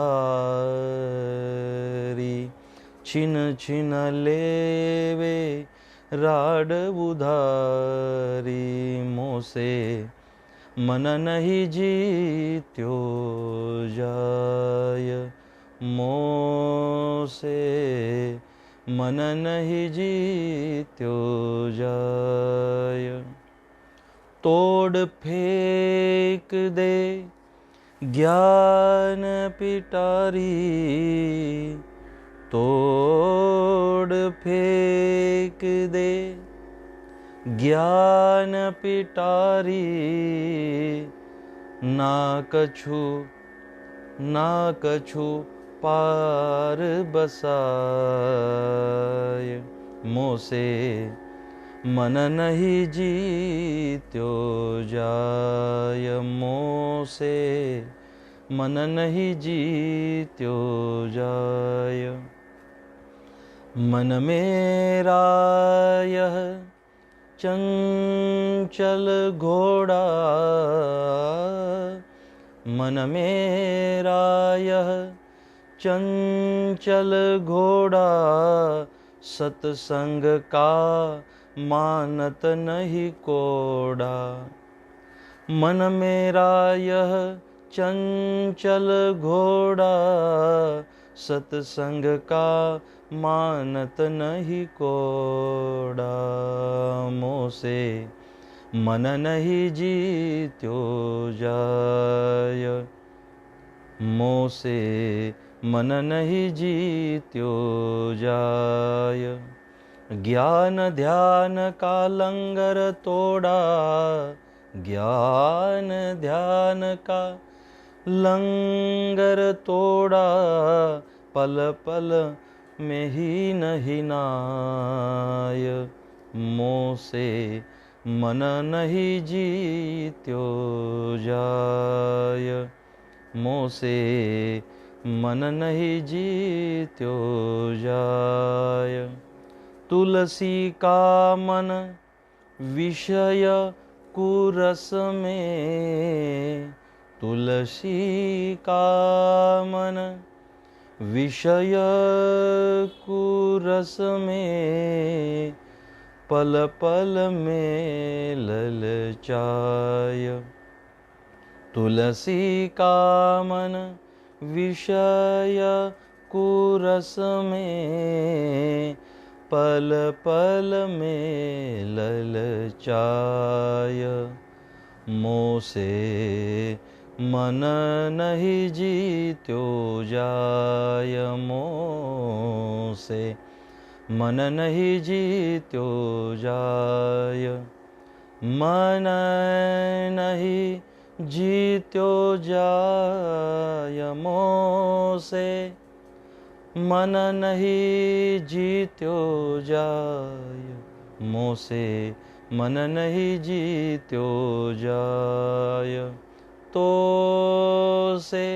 छिन छिन लेवे राड उधारी, मोसे मन नहीं जीत्यो जाय, मोसे मन नहीं जीत्यो जाय। तोड़ फेंक दे ज्ञान पिटारी, तोड़ फेंक दे ज्ञान पिटारी, ना कछु पार बसाय, मोसे मन नहीं जीत्यो जाय, मोसे मन नहीं जीत्यो जाय। मन मेरा यह चंचल घोड़ा, मन मेरा यह चंचल घोड़ा, सत्संग का मानत नहीं कोड़ा, मन मेरा यह चंचल घोड़ा, सत्संग का मानत नहीं कोड़ा, मोसे मन नहीं जीत्यो जाय, मोसे मन नहीं जीत्यो जाय। ज्ञान ध्यान का लंगर तोड़ा, ज्ञान ध्यान का लंगर तोड़ा, पल पल में ही नहीं नाय, मोसे मन नहीं जीत्यो जाय, मोसे मन नहीं जीत्यो जाय। तुलसी का मन विषय कुरस में, तुलसी का मन विषय कुरस में, पल पल में ललचाय, तुलसी का मन विषय कुरस में, पल पल में ललचाय, मोसे मन नहीं जीत्यो जाय, मोसे मन नहीं जीत्यो जाय। मन नहीं जीत्यो जाय मोह से, मन नहीं जीत्यो जाय मोह से, मन नहीं जीत्यो जाय। तो से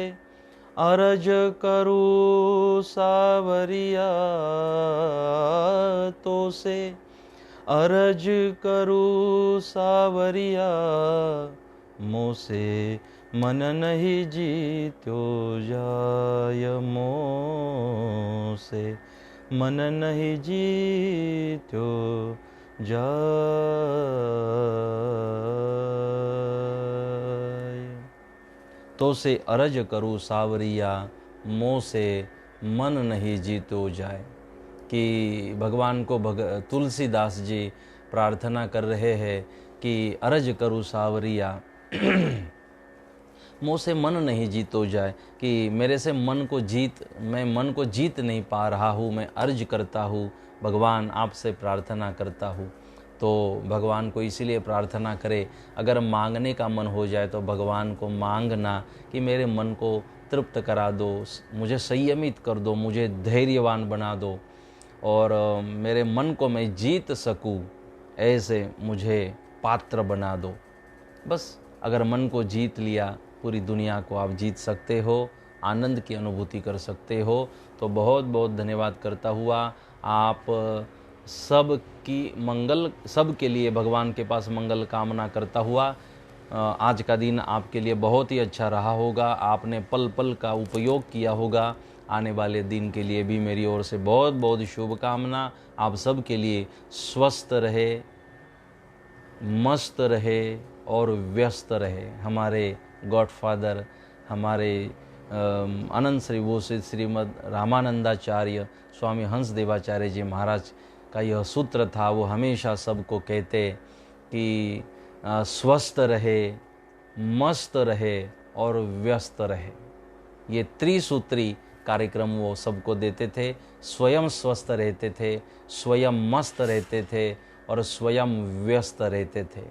अरज करूँ सावरिया, तो से अरज करूँ सावरिया, मोह से मन नहीं जीत्यो जाय मोह से, मन नहीं जीत्यो जाय। तो से अरज करूँ सावरिया, मोह से मन नहीं जीतो जाए। कि भगवान को तुलसीदास जी प्रार्थना कर रहे हैं कि अरज करूँ सावरिया, मोह से मन नहीं जीतो जाए, कि मेरे से मैं मन को जीत नहीं पा रहा हूँ, मैं अर्ज करता हूँ भगवान, आपसे प्रार्थना करता हूँ। तो भगवान को इसीलिए प्रार्थना करे, अगर मांगने का मन हो जाए तो भगवान को मांगना कि मेरे मन को तृप्त करा दो, मुझे संयमित कर दो, मुझे धैर्यवान बना दो और मेरे मन को मैं जीत सकूं, ऐसे मुझे पात्र बना दो। बस अगर मन को जीत लिया, पूरी दुनिया को आप जीत सकते हो, आनंद की अनुभूति कर सकते हो। तो बहुत बहुत धन्यवाद करता हुआ, आप सब के लिए भगवान के पास मंगल कामना करता हुआ, आज का दिन आपके लिए बहुत ही अच्छा रहा होगा, आपने पल पल का उपयोग किया होगा। आने वाले दिन के लिए भी मेरी ओर से बहुत बहुत शुभकामना। आप सब के लिए स्वस्थ रहे, मस्त रहे और व्यस्त रहे। हमारे गॉडफादर, हमारे अनंत श्री भूषित श्रीमद् रामानंदाचार्य स्वामी हंस देवाचार्य जी महाराज का यह सूत्र था। वो हमेशा सबको कहते कि स्वस्थ रहे, मस्त रहे और व्यस्त रहे। ये त्रिसूत्री कार्यक्रम वो सबको देते थे। स्वयं स्वस्थ रहते थे, स्वयं मस्त रहते थे और स्वयं व्यस्त रहते थे।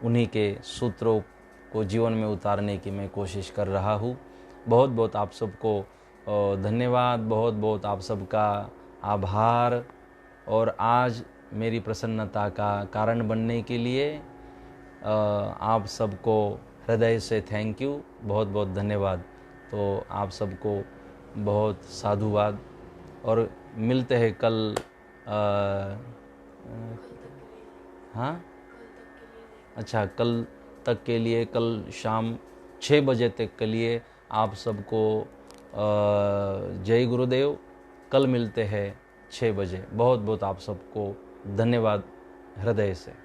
उन्हीं के सूत्रों को जीवन में उतारने की मैं कोशिश कर रहा हूँ। बहुत बहुत आप सबको धन्यवाद, बहुत बहुत आप सबका आभार। और आज मेरी प्रसन्नता का कारण बनने के लिए आप सबको हृदय से थैंक यू, बहुत बहुत धन्यवाद। तो आप सबको बहुत साधुवाद और मिलते हैं कल। हाँ, अच्छा, कल तक के लिए, कल शाम 6 बजे तक के लिए आप सबको जय गुरुदेव। कल मिलते हैं 6 बजे। बहुत बहुत आप सबको धन्यवाद हृदय से।